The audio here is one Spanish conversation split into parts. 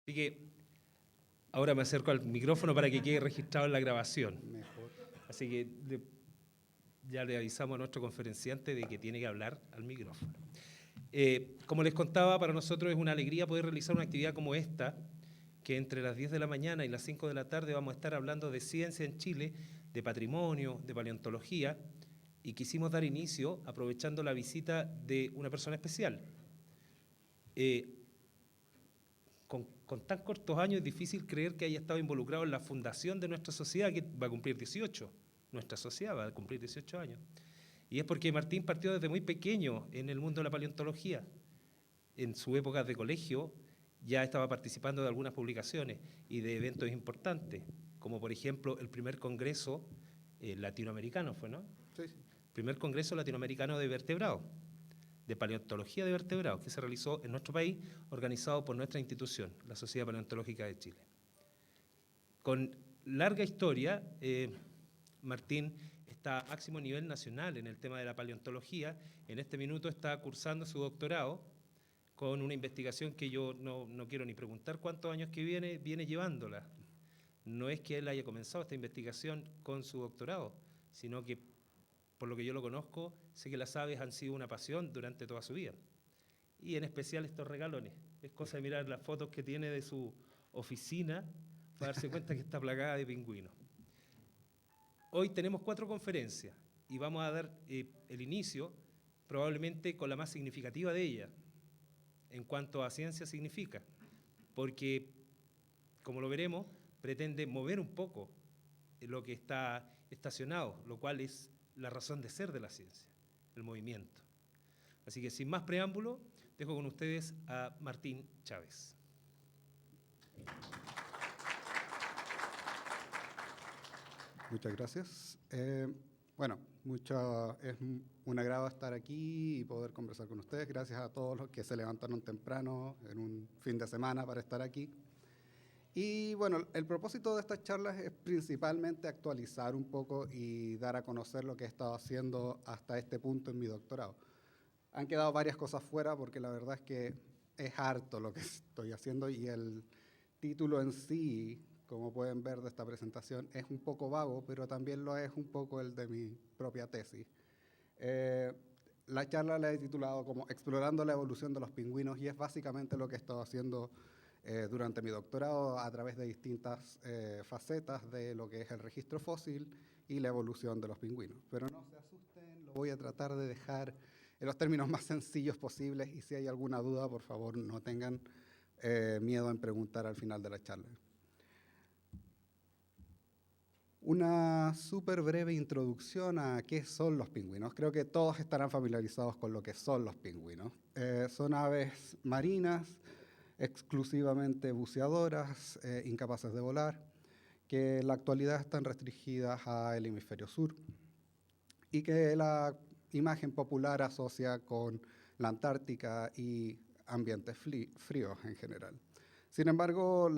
Así que ahora me acerco al micrófono para que quede registrado en la grabación. Mejor. Así que ya le avisamos a nuestro conferenciante de que tiene que hablar al micrófono. Como les contaba, para nosotros es una alegría poder realizar una actividad como esta, que entre las 10 de la mañana y las 5 de la tarde vamos a estar hablando de ciencia en Chile, de patrimonio, de paleontología, y quisimos dar inicio aprovechando la visita de una persona especial. Con tan cortos años es difícil creer que haya estado involucrado en la fundación de nuestra sociedad, que va a cumplir 18. Nuestra sociedad va a cumplir 18 años. Y es porque Martín partió desde muy pequeño en el mundo de la paleontología. En su época de colegio ya estaba participando de algunas publicaciones y de eventos importantes, como por ejemplo el primer congreso latinoamericano, ¿fue, no? Sí. Primer congreso latinoamericano de vertebrados, de paleontología de vertebrados, que se realizó en nuestro país, organizado por nuestra institución, la Sociedad Paleontológica de Chile. Con larga historia, Martín está a máximo nivel nacional en el tema de la paleontología. En este minuto está cursando su doctorado con una investigación que yo no quiero ni preguntar cuántos años que viene llevándola. No es que él haya comenzado esta investigación con su doctorado, sino que, por lo que yo lo conozco, sé que las aves han sido una pasión durante toda su vida. Y en especial estos regalones. Es cosa de mirar las fotos que tiene de su oficina para darse cuenta que está plagada de pingüinos. Hoy tenemos 4 conferencias y vamos a dar el inicio probablemente con la más significativa de ellas, en cuanto a ciencia significa, porque, como lo veremos, pretende mover un poco lo que está estacionado, lo cual es la razón de ser de la ciencia, el movimiento. Así que, sin más preámbulo, dejo con ustedes a Martín Chávez. Muchas gracias. Bueno, es un agrado estar aquí y poder conversar con ustedes. Gracias a todos los que se levantaron temprano en un fin de semana para estar aquí. Y bueno, el propósito de estas charlas es principalmente actualizar un poco y dar a conocer lo que he estado haciendo hasta este punto en mi doctorado. Han quedado varias cosas fuera porque la verdad es que es harto lo que estoy haciendo y el título en sí, como pueden ver de esta presentación, es un poco vago, pero también lo es un poco el de mi propia tesis. La charla la he titulado como Explorando la evolución de los pingüinos y es básicamente lo que he estado haciendo durante mi doctorado a través de distintas facetas de lo que es el registro fósil y la evolución de los pingüinos. Pero no se asusten, lo voy a tratar de dejar en los términos más sencillos posibles y si hay alguna duda, por favor, no tengan miedo en preguntar al final de la charla. Una súper breve introducción a qué son los pingüinos. Creo que todos estarán familiarizados con lo que son los pingüinos. Son aves marinas, exclusivamente buceadoras, incapaces de volar, que en la actualidad están restringidas al hemisferio sur y que la imagen popular asocia con la Antártica y ambientes fríos en general. Sin embargo,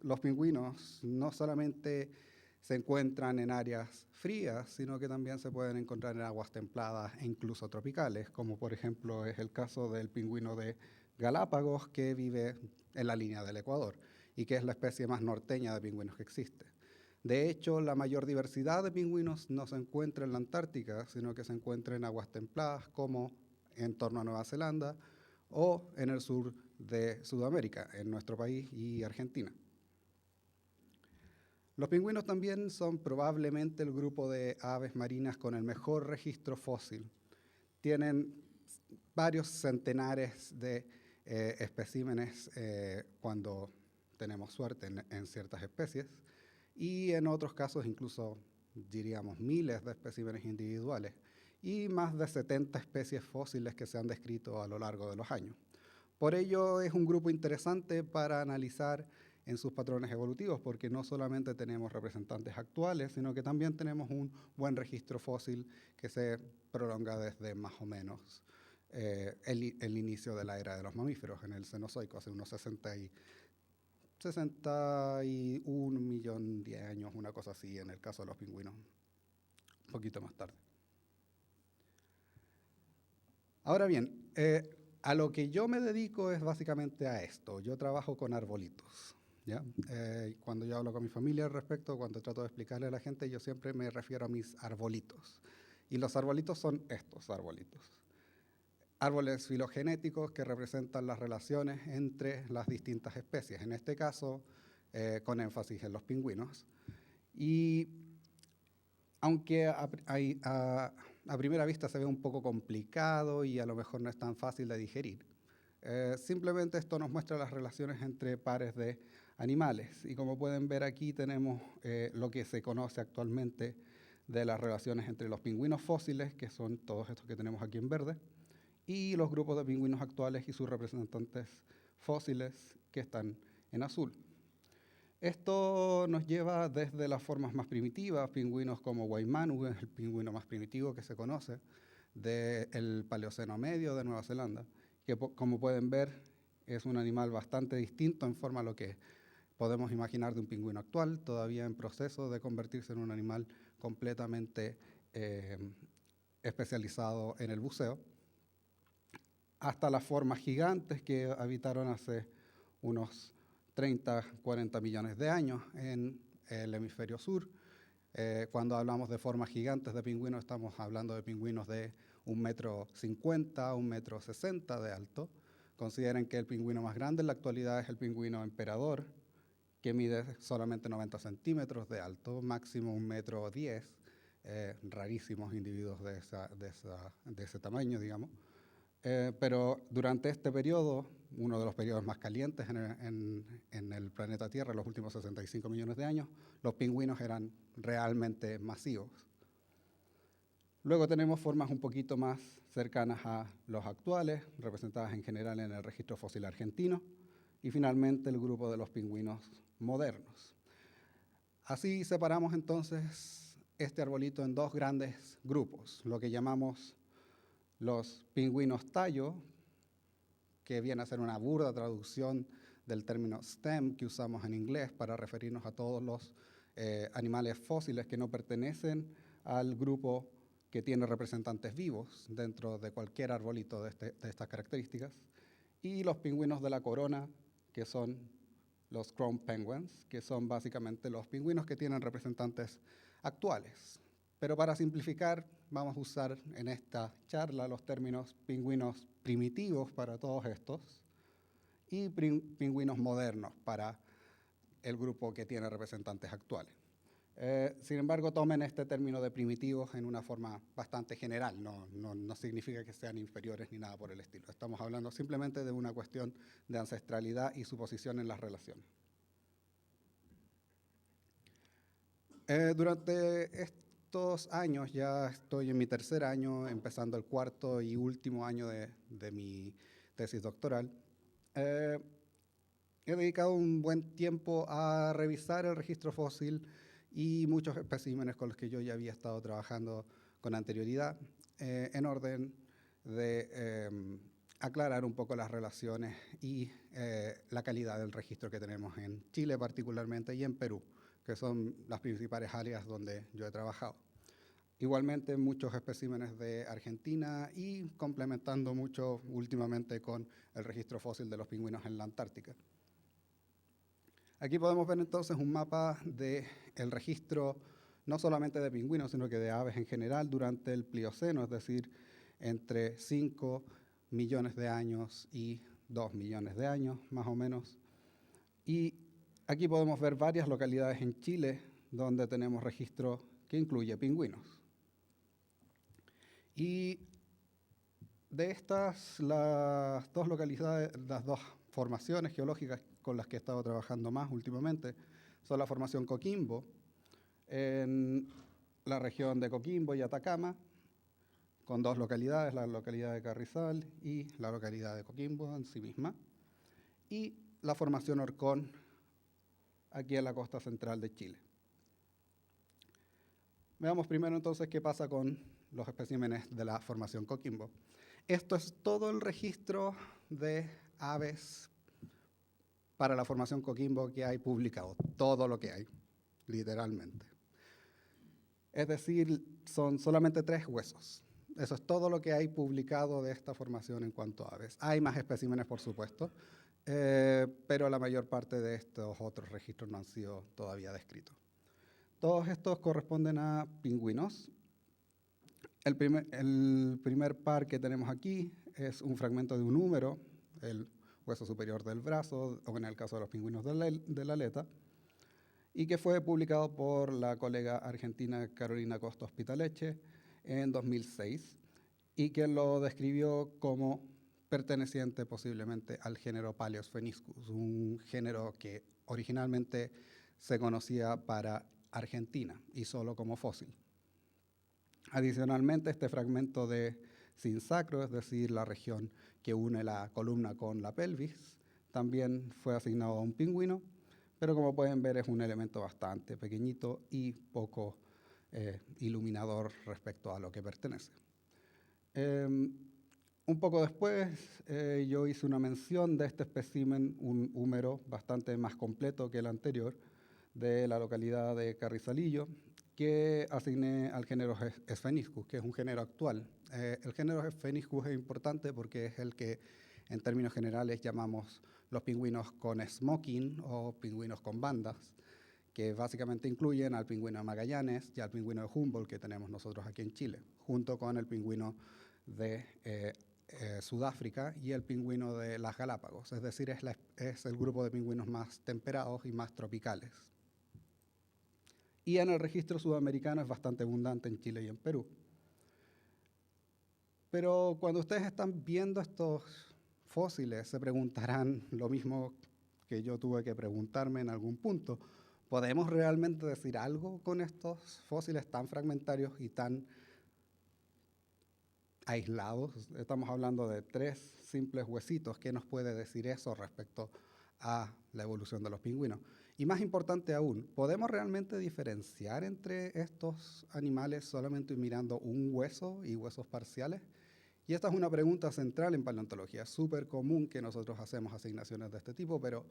los pingüinos no solamente se encuentran en áreas frías, sino que también se pueden encontrar en aguas templadas e incluso tropicales, como por ejemplo es el caso del pingüino de Galápagos, que vive en la línea del Ecuador y que es la especie más norteña de pingüinos que existe. De hecho, la mayor diversidad de pingüinos no se encuentra en la Antártica, sino que se encuentra en aguas templadas, como en torno a Nueva Zelanda o en el sur de Sudamérica, en nuestro país y Argentina. Los pingüinos también son probablemente el grupo de aves marinas con el mejor registro fósil. Tienen varios centenares de especímenes cuando tenemos suerte en ciertas especies y en otros casos incluso diríamos miles de especímenes individuales y más de 70 especies fósiles que se han descrito a lo largo de los años. Por ello es un grupo interesante para analizar en sus patrones evolutivos, porque no solamente tenemos representantes actuales, sino que también tenemos un buen registro fósil que se prolonga desde más o menos el inicio de la era de los mamíferos, en el Cenozoico, hace unos 61 millón de años, una cosa así, en el caso de los pingüinos, un poquito más tarde. Ahora bien, a lo que yo me dedico es básicamente a esto. Yo trabajo con arbolitos, ¿ya? Cuando yo hablo con mi familia al respecto, cuando trato de explicarle a la gente, yo siempre me refiero a mis arbolitos. Y los arbolitos son estos arbolitos. Árboles filogenéticos que representan las relaciones entre las distintas especies, en este caso con énfasis en los pingüinos. Y aunque a primera vista se ve un poco complicado y a lo mejor no es tan fácil de digerir, simplemente esto nos muestra las relaciones entre pares de animales. Y como pueden ver aquí tenemos lo que se conoce actualmente de las relaciones entre los pingüinos fósiles, que son todos estos que tenemos aquí en verde, y los grupos de pingüinos actuales y sus representantes fósiles que están en azul. Esto nos lleva desde las formas más primitivas, pingüinos como Waimanu, es el pingüino más primitivo que se conoce, del Paleoceno medio de Nueva Zelanda, que como pueden ver es un animal bastante distinto en forma a lo que podemos imaginar de un pingüino actual, todavía en proceso de convertirse en un animal completamente especializado en el buceo, hasta las formas gigantes que habitaron hace unos 30, 40 millones de años en el hemisferio sur. Cuando hablamos de formas gigantes de pingüinos, estamos hablando de pingüinos de 1,50 m, 1,60 m de alto. Consideren que el pingüino más grande en la actualidad es el pingüino emperador, que mide solamente 90 centímetros de alto, máximo 1,10 m, rarísimos individuos de ese tamaño, digamos. Pero durante este periodo, uno de los periodos más calientes en el planeta Tierra, los últimos 65 millones de años, los pingüinos eran realmente masivos. Luego tenemos formas un poquito más cercanas a los actuales, representadas en general en el registro fósil argentino, y finalmente el grupo de los pingüinos modernos. Así separamos entonces este arbolito en dos grandes grupos, lo que llamamos los pingüinos tallo, que viene a ser una burda traducción del término stem que usamos en inglés para referirnos a todos los animales fósiles que no pertenecen al grupo que tiene representantes vivos dentro de cualquier arbolito de estas características, y los pingüinos de la corona, que son los crown penguins, que son básicamente los pingüinos que tienen representantes actuales. Pero para simplificar, vamos a usar en esta charla los términos pingüinos primitivos para todos estos y pingüinos modernos para el grupo que tiene representantes actuales. Sin embargo, tomen este término de primitivos en una forma bastante general, no significa que sean inferiores ni nada por el estilo. Estamos hablando simplemente de una cuestión de ancestralidad y su posición en las relaciones. Durante estos años, ya estoy en mi tercer año, empezando el cuarto y último año de mi tesis doctoral, he dedicado un buen tiempo a revisar el registro fósil y muchos especímenes con los que yo ya había estado trabajando con anterioridad, en orden de aclarar un poco las relaciones y la calidad del registro que tenemos en Chile particularmente y en Perú, que son las principales áreas donde yo he trabajado. Igualmente muchos especímenes de Argentina y complementando mucho últimamente con el registro fósil de los pingüinos en la Antártica. Aquí podemos ver entonces un mapa del registro no solamente de pingüinos, sino que de aves en general durante el Plioceno, es decir, entre 5 millones de años y 2 millones de años, más o menos. Y aquí podemos ver varias localidades en Chile donde tenemos registro que incluye pingüinos. Y de estas, las dos localidades, las dos formaciones geológicas con las que he estado trabajando más últimamente son la formación Coquimbo, en la región de Coquimbo y Atacama, con dos localidades, la localidad de Carrizal y la localidad de Coquimbo en sí misma, y la formación Orcón, aquí en la costa central de Chile. Veamos primero entonces qué pasa con los especímenes de la formación Coquimbo. Esto es todo el registro de aves para la formación Coquimbo que hay publicado, todo lo que hay, literalmente. Es decir, son solamente 3 huesos. Eso es todo lo que hay publicado de esta formación en cuanto a aves. Hay más especímenes, por supuesto, pero la mayor parte de estos otros registros no han sido todavía descritos. Todos estos corresponden a pingüinos. El primer par que tenemos aquí es un fragmento de un húmero, el hueso superior del brazo, o en el caso de los pingüinos de la aleta, y que fue publicado por la colega argentina Carolina Costa Hospitaleche en 2006, y que lo describió como perteneciente posiblemente al género Paleospheniscus, un género que originalmente se conocía para Argentina y solo como fósil. Adicionalmente, este fragmento de sinsacro, es decir, la región que une la columna con la pelvis, también fue asignado a un pingüino, pero como pueden ver es un elemento bastante pequeñito y poco iluminador respecto a lo que pertenece. Un poco después yo hice una mención de este espécimen, un húmero bastante más completo que el anterior, de la localidad de Carrizalillo, que asigné al género Spheniscus, que es un género actual. El género Spheniscus es importante porque es el que en términos generales llamamos los pingüinos con smoking o pingüinos con bandas, que básicamente incluyen al pingüino de Magallanes y al pingüino de Humboldt que tenemos nosotros aquí en Chile, junto con el pingüino de Sudáfrica y el pingüino de las Galápagos, es decir, es el grupo de pingüinos más temperados y más tropicales. Y en el registro sudamericano es bastante abundante en Chile y en Perú. Pero cuando ustedes están viendo estos fósiles, se preguntarán lo mismo que yo tuve que preguntarme en algún punto. ¿Podemos realmente decir algo con estos fósiles tan fragmentarios y tan aislados? Estamos hablando de 3 simples huesitos. ¿Qué nos puede decir eso respecto a la evolución de los pingüinos? Y más importante aún, ¿podemos realmente diferenciar entre estos animales solamente mirando un hueso y huesos parciales? Y esta es una pregunta central en paleontología. Es súper común que nosotros hacemos asignaciones de este tipo, pero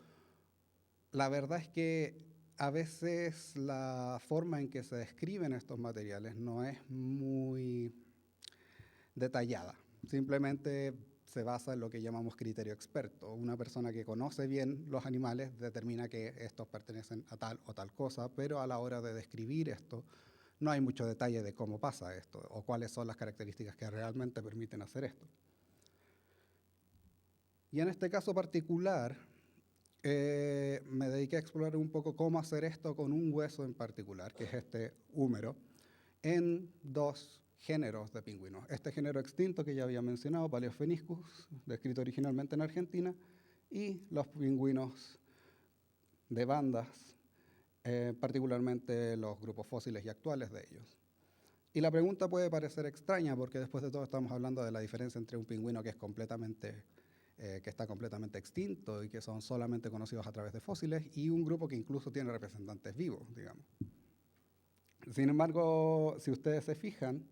la verdad es que a veces la forma en que se describen estos materiales no es muy detallada. Simplemente se basa en lo que llamamos criterio experto. Una persona que conoce bien los animales determina que estos pertenecen a tal o tal cosa, pero a la hora de describir esto no hay mucho detalle de cómo pasa esto o cuáles son las características que realmente permiten hacer esto. Y en este caso particular, me dediqué a explorar un poco cómo hacer esto con un hueso en particular, que es este húmero, en 2 géneros de pingüinos. Este género extinto que ya había mencionado, Paleospheniscus, descrito originalmente en Argentina, y los pingüinos de bandas, particularmente los grupos fósiles y actuales de ellos. Y la pregunta puede parecer extraña porque después de todo estamos hablando de la diferencia entre un pingüino que está completamente extinto y que son solamente conocidos a través de fósiles y un grupo que incluso tiene representantes vivos, digamos. Sin embargo, si ustedes se fijan,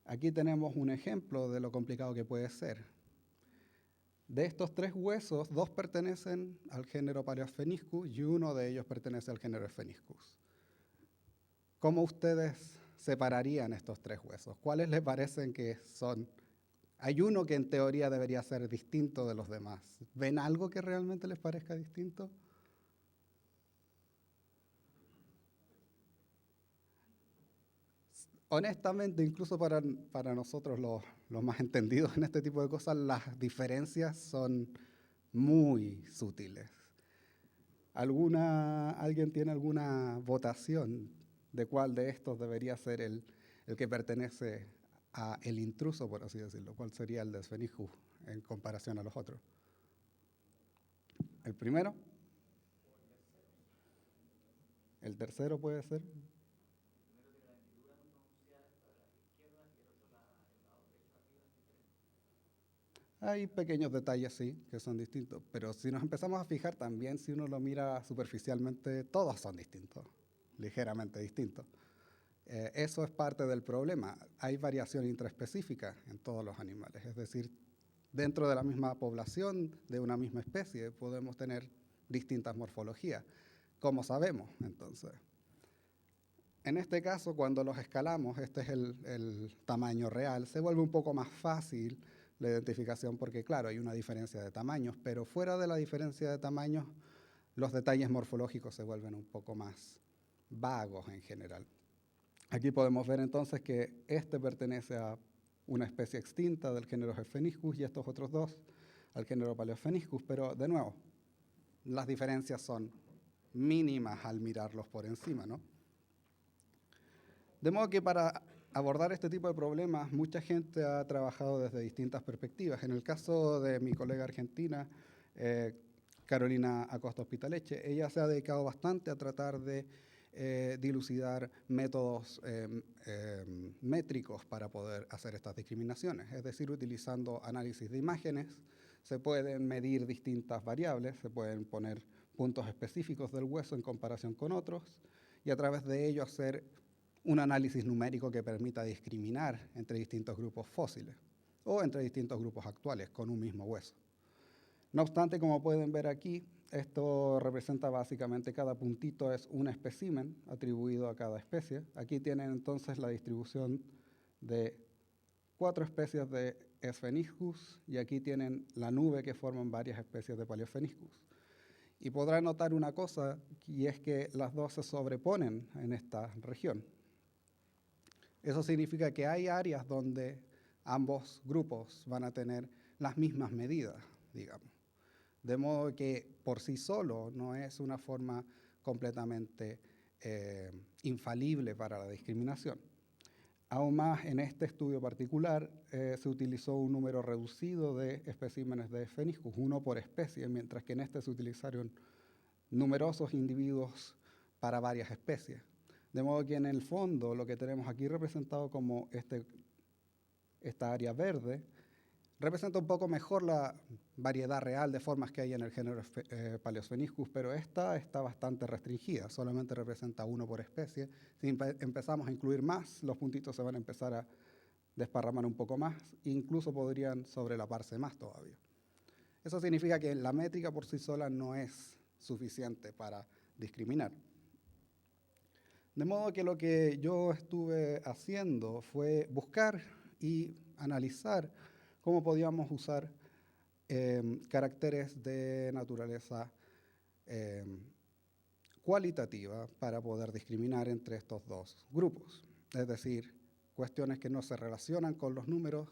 aquí tenemos un ejemplo de lo complicado que puede ser. De estos 3 huesos, 2 pertenecen al género Paleospheniscus y uno de ellos pertenece al género Spheniscus. ¿Cómo ustedes separarían estos 3 huesos? ¿Cuáles les parecen que son? Hay uno que en teoría debería ser distinto de los demás. ¿Ven algo que realmente les parezca distinto? Honestamente, incluso para nosotros los más entendidos en este tipo de cosas, las diferencias son muy sutiles. ¿Alguien tiene alguna votación de cuál de estos debería ser el que pertenece a el intruso, por así decirlo? ¿Cuál sería el de Spheniscus en comparación a los otros? ¿El primero? ¿El tercero puede ser? Hay pequeños detalles, sí, que son distintos, pero si nos empezamos a fijar también, si uno lo mira superficialmente, todos son distintos, ligeramente distintos. Eso es parte del problema. Hay variación intraespecífica en todos los animales, es decir, dentro de la misma población de una misma especie podemos tener distintas morfologías. ¿Cómo sabemos, entonces? En este caso, cuando los escalamos, este es el tamaño real, se vuelve un poco más fácil la identificación porque, claro, hay una diferencia de tamaños, pero fuera de la diferencia de tamaños, los detalles morfológicos se vuelven un poco más vagos en general. Aquí podemos ver entonces que este pertenece a una especie extinta del género Hephaniscus y estos otros dos al género Paleopheniscus, pero de nuevo, las diferencias son mínimas al mirarlos por encima, ¿no? De modo que para abordar este tipo de problemas, mucha gente ha trabajado desde distintas perspectivas. En el caso de mi colega argentina, Carolina Acosta Hospitaleche, ella se ha dedicado bastante a tratar de dilucidar métodos métricos para poder hacer estas discriminaciones, es decir, utilizando análisis de imágenes, se pueden medir distintas variables, se pueden poner puntos específicos del hueso en comparación con otros, y a través de ello hacer un análisis numérico que permita discriminar entre distintos grupos fósiles o entre distintos grupos actuales con un mismo hueso. No obstante, como pueden ver aquí, esto representa básicamente cada puntito es un espécimen atribuido a cada especie. Aquí tienen entonces la distribución de 4 especies de Spheniscus y aquí tienen la nube que forman varias especies de Paleopheniscus. Y podrán notar una cosa, y es que las dos se sobreponen en esta región. Eso significa que hay áreas donde ambos grupos van a tener las mismas medidas, digamos. De modo que por sí solo no es una forma completamente infalible para la discriminación. Aún más, en este estudio particular se utilizó un número reducido de especímenes de Spheniscus, uno por especie, mientras que en este se utilizaron numerosos individuos para varias especies. De modo que en el fondo lo que tenemos aquí representado como esta área verde representa un poco mejor la variedad real de formas que hay en el género Paleospheniscus, pero esta está bastante restringida, solamente representa uno por especie. Si empezamos a incluir más, los puntitos se van a empezar a desparramar un poco más, e incluso podrían sobrelaparse más todavía. Eso significa que la métrica por sí sola no es suficiente para discriminar. De modo que lo que yo estuve haciendo fue buscar y analizar cómo podíamos usar caracteres de naturaleza cualitativa para poder discriminar entre estos dos grupos. Es decir, cuestiones que no se relacionan con los números,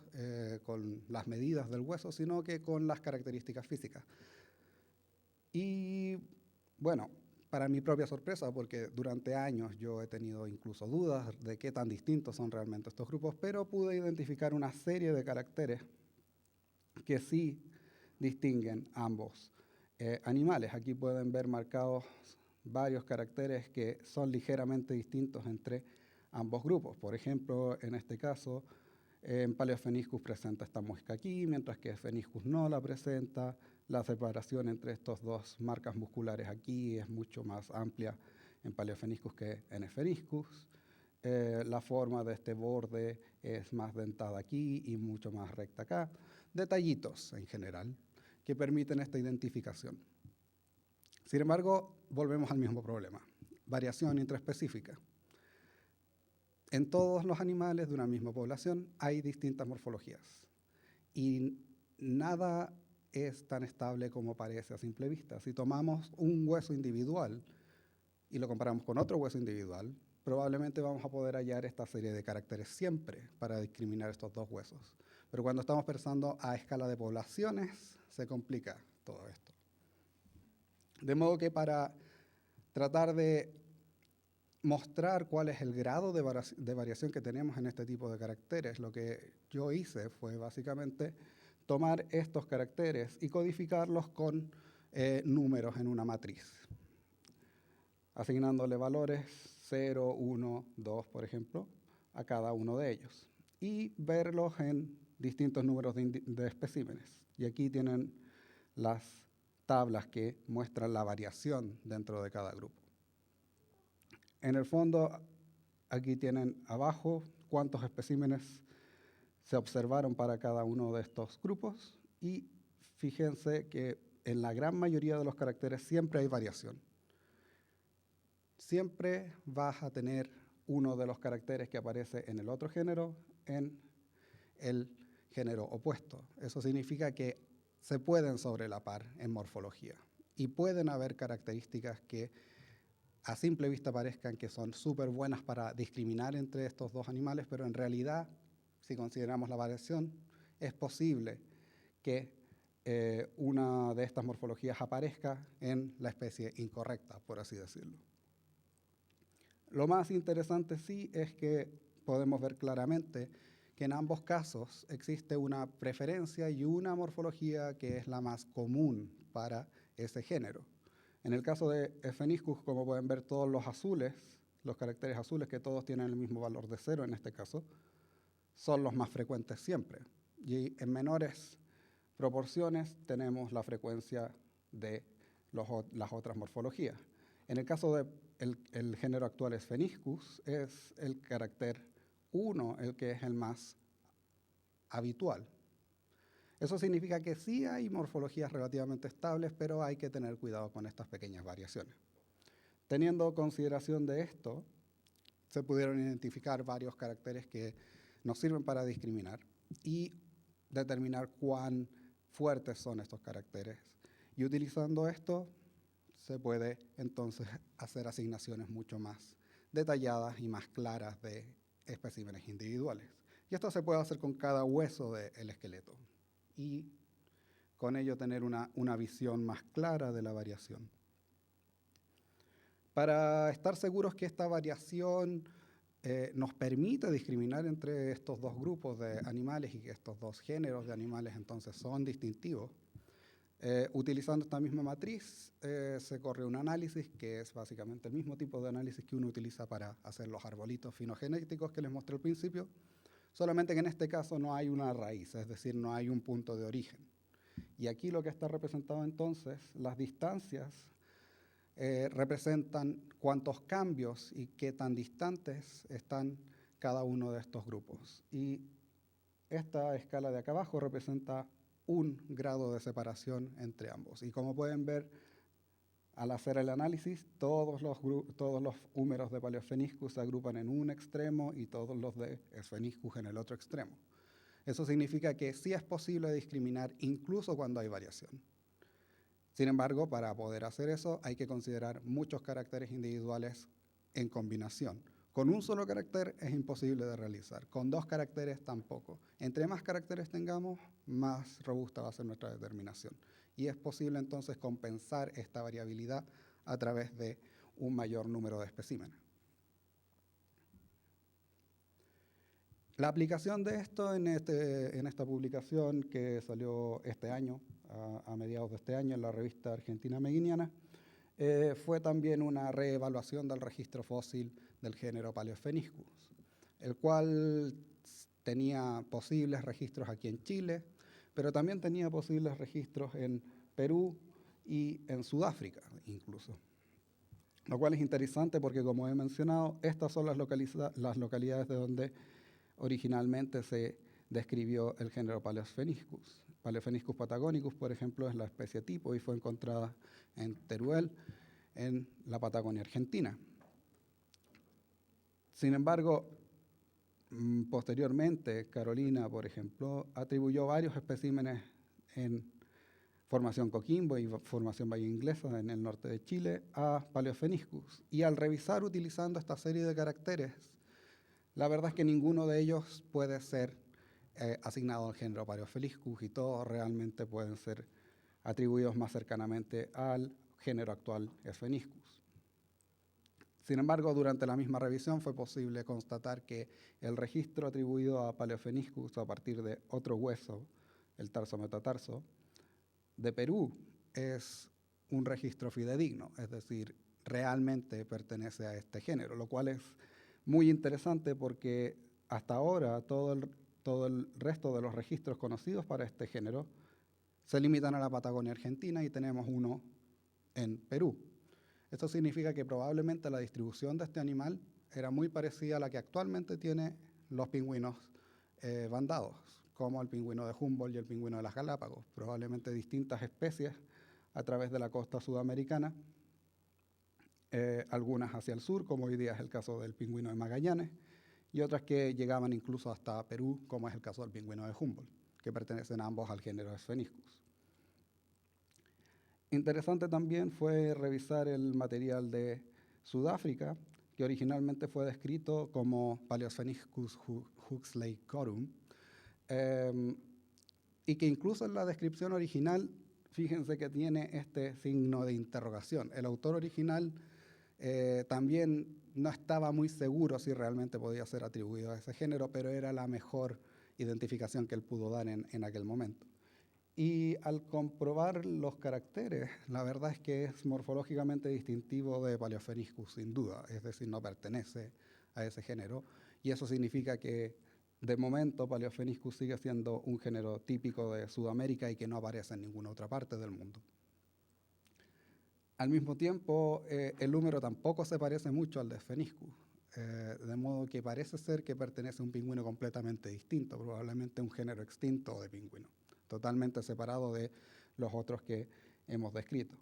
con las medidas del hueso, sino que con las características físicas. Y bueno, para mi propia sorpresa, porque durante años yo he tenido incluso dudas de qué tan distintos son realmente estos grupos, pero pude identificar una serie de caracteres que sí distinguen ambos animales. Aquí pueden ver marcados varios caracteres que son ligeramente distintos entre ambos grupos. Por ejemplo, en este caso, en Paleopheniscus presenta esta muesca aquí, mientras que Spheniscus no la presenta. La separación entre estas dos marcas musculares aquí es mucho más amplia en Paleopheniscus que en Spheniscus. La forma de este borde es más dentada aquí y mucho más recta acá. Detallitos en general que permiten esta identificación. Sin embargo, volvemos al mismo problema, variación intraespecífica. En todos los animales de una misma población hay distintas morfologías y nada es tan estable como parece a simple vista. Si tomamos un hueso individual y lo comparamos con otro hueso individual, probablemente vamos a poder hallar esta serie de caracteres siempre para discriminar estos dos huesos. Pero cuando estamos pensando a escala de poblaciones, se complica todo esto. De modo que para tratar de mostrar cuál es el grado de variación que tenemos en este tipo de caracteres, lo que yo hice fue básicamente tomar estos caracteres y codificarlos con números en una matriz, asignándole valores 0, 1, 2, por ejemplo, a cada uno de ellos, y verlos en distintos números de especímenes. Y aquí tienen las tablas que muestran la variación dentro de cada grupo. En el fondo, aquí tienen abajo cuántos especímenes se observaron para cada uno de estos grupos y fíjense que en la gran mayoría de los caracteres siempre hay variación. Siempre vas a tener uno de los caracteres que aparece en el otro género en el género opuesto. Eso significa que se pueden sobrelapar en morfología y pueden haber características que a simple vista parezcan que son súper buenas para discriminar entre estos dos animales, pero en realidad, si consideramos la variación, es posible que una de estas morfologías aparezca en la especie incorrecta, por así decirlo. Lo más interesante sí es que podemos ver claramente que en ambos casos existe una preferencia y una morfología que es la más común para ese género. En el caso de Pheniscus, como pueden ver, todos los azules, los caracteres azules, que todos tienen el mismo valor de 0 en este caso, son los más frecuentes siempre. Y en menores proporciones tenemos la frecuencia de las otras morfologías. En el caso del género actual es Pheniscus, es el carácter 1 el que es el más habitual. Eso significa que sí hay morfologías relativamente estables, pero hay que tener cuidado con estas pequeñas variaciones. Teniendo consideración de esto, se pudieron identificar varios caracteres que nos sirven para discriminar y determinar cuán fuertes son estos caracteres. Y utilizando esto, se puede entonces hacer asignaciones mucho más detalladas y más claras de especímenes individuales. Y esto se puede hacer con cada hueso del esqueleto y con ello tener una visión más clara de la variación. Para estar seguros que esta variación nos permite discriminar entre estos dos grupos de animales y que estos dos géneros de animales entonces son distintivos, utilizando esta misma matriz se corre un análisis que es básicamente el mismo tipo de análisis que uno utiliza para hacer los arbolitos finogenéticos que les mostré al principio, solamente que en este caso no hay una raíz, es decir, no hay un punto de origen. Y aquí lo que está representado entonces, las distancias representan cuántos cambios y qué tan distantes están cada uno de estos grupos. Y esta escala de acá abajo representa 1 grado de separación entre ambos. Y como pueden ver, al hacer el análisis, todos los húmeros de Paleopheniscus se agrupan en un extremo y todos los de Spheniscus en el otro extremo. Eso significa que sí es posible discriminar incluso cuando hay variación. Sin embargo, para poder hacer eso hay que considerar muchos caracteres individuales en combinación. Con un solo carácter es imposible de realizar, con 2 caracteres tampoco. Entre más caracteres tengamos, más robusta va a ser nuestra determinación. Y es posible entonces compensar esta variabilidad a través de un mayor número de especímenes. La aplicación de esto en esta publicación que salió este año, a mediados de este año, en la revista Argentina Meguiniana, fue también una reevaluación del registro fósil del género Paleopheniscus, el cual tenía posibles registros aquí en Chile, pero también tenía posibles registros en Perú y en Sudáfrica incluso. Lo cual es interesante porque, como he mencionado, estas son las localidades de donde originalmente se describió el género Paleopheniscus. Paleopheniscus patagonicus, por ejemplo, es la especie tipo y fue encontrada en Teruel, en la Patagonia Argentina. Sin embargo, posteriormente, Carolina, por ejemplo, atribuyó varios especímenes en Formación Coquimbo y Formación Valle Inglesa en el norte de Chile a Paleopheniscus. Y al revisar utilizando esta serie de caracteres, la verdad es que ninguno de ellos puede ser asignado al género Paleopheniscus y todos realmente pueden ser atribuidos más cercanamente al género actual Pheniscus. Sin embargo, durante la misma revisión fue posible constatar que el registro atribuido a Paleopheniscus a partir de otro hueso, el tarso metatarso, de Perú, es un registro fidedigno, es decir, realmente pertenece a este género, lo cual es muy interesante porque hasta ahora todo el resto de los registros conocidos para este género se limitan a la Patagonia Argentina y tenemos uno en Perú. Esto significa que probablemente la distribución de este animal era muy parecida a la que actualmente tiene los pingüinos bandados, como el pingüino de Humboldt y el pingüino de las Galápagos, probablemente distintas especies a través de la costa sudamericana, algunas hacia el sur, como hoy día es el caso del pingüino de Magallanes, y otras que llegaban incluso hasta Perú, como es el caso del pingüino de Humboldt, que pertenecen ambos al género Spheniscus. Interesante también fue revisar el material de Sudáfrica, que originalmente fue descrito como Paleospheniscus huxleycorum, y que incluso en la descripción original, fíjense que tiene este signo de interrogación. El autor original también no estaba muy seguro si realmente podía ser atribuido a ese género, pero era la mejor identificación que él pudo dar en aquel momento. Y al comprobar los caracteres, la verdad es que es morfológicamente distintivo de Paleospheniscus, sin duda, es decir, no pertenece a ese género, y eso significa que de momento Paleospheniscus sigue siendo un género típico de Sudamérica y que no aparece en ninguna otra parte del mundo. Al mismo tiempo, el número tampoco se parece mucho al de Spheniscus, de modo que parece ser que pertenece a un pingüino completamente distinto, probablemente un género extinto de pingüino, totalmente separado de los otros que hemos descrito.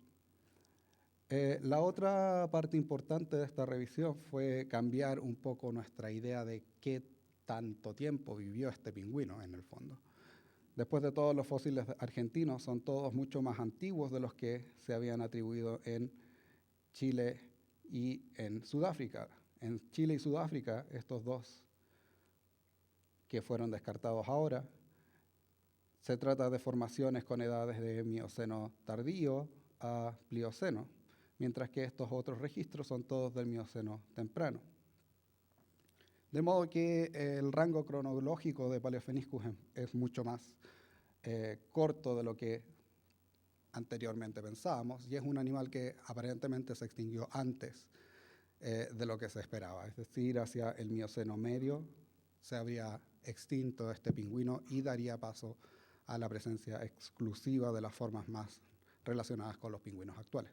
La otra parte importante de esta revisión fue cambiar un poco nuestra idea de qué tanto tiempo vivió este pingüino en el fondo. Después de todos los fósiles argentinos son todos mucho más antiguos de los que se habían atribuido en Chile y en Sudáfrica. En Chile y Sudáfrica, estos dos que fueron descartados ahora, se trata de formaciones con edades de Mioceno tardío a Plioceno, mientras que estos otros registros son todos del Mioceno temprano. De modo que el rango cronológico de Paleospheniscus es mucho más corto de lo que anteriormente pensábamos, y es un animal que aparentemente se extinguió antes de lo que se esperaba, es decir, hacia el Mioceno medio se habría extinto este pingüino y daría paso a la presencia exclusiva de las formas más relacionadas con los pingüinos actuales.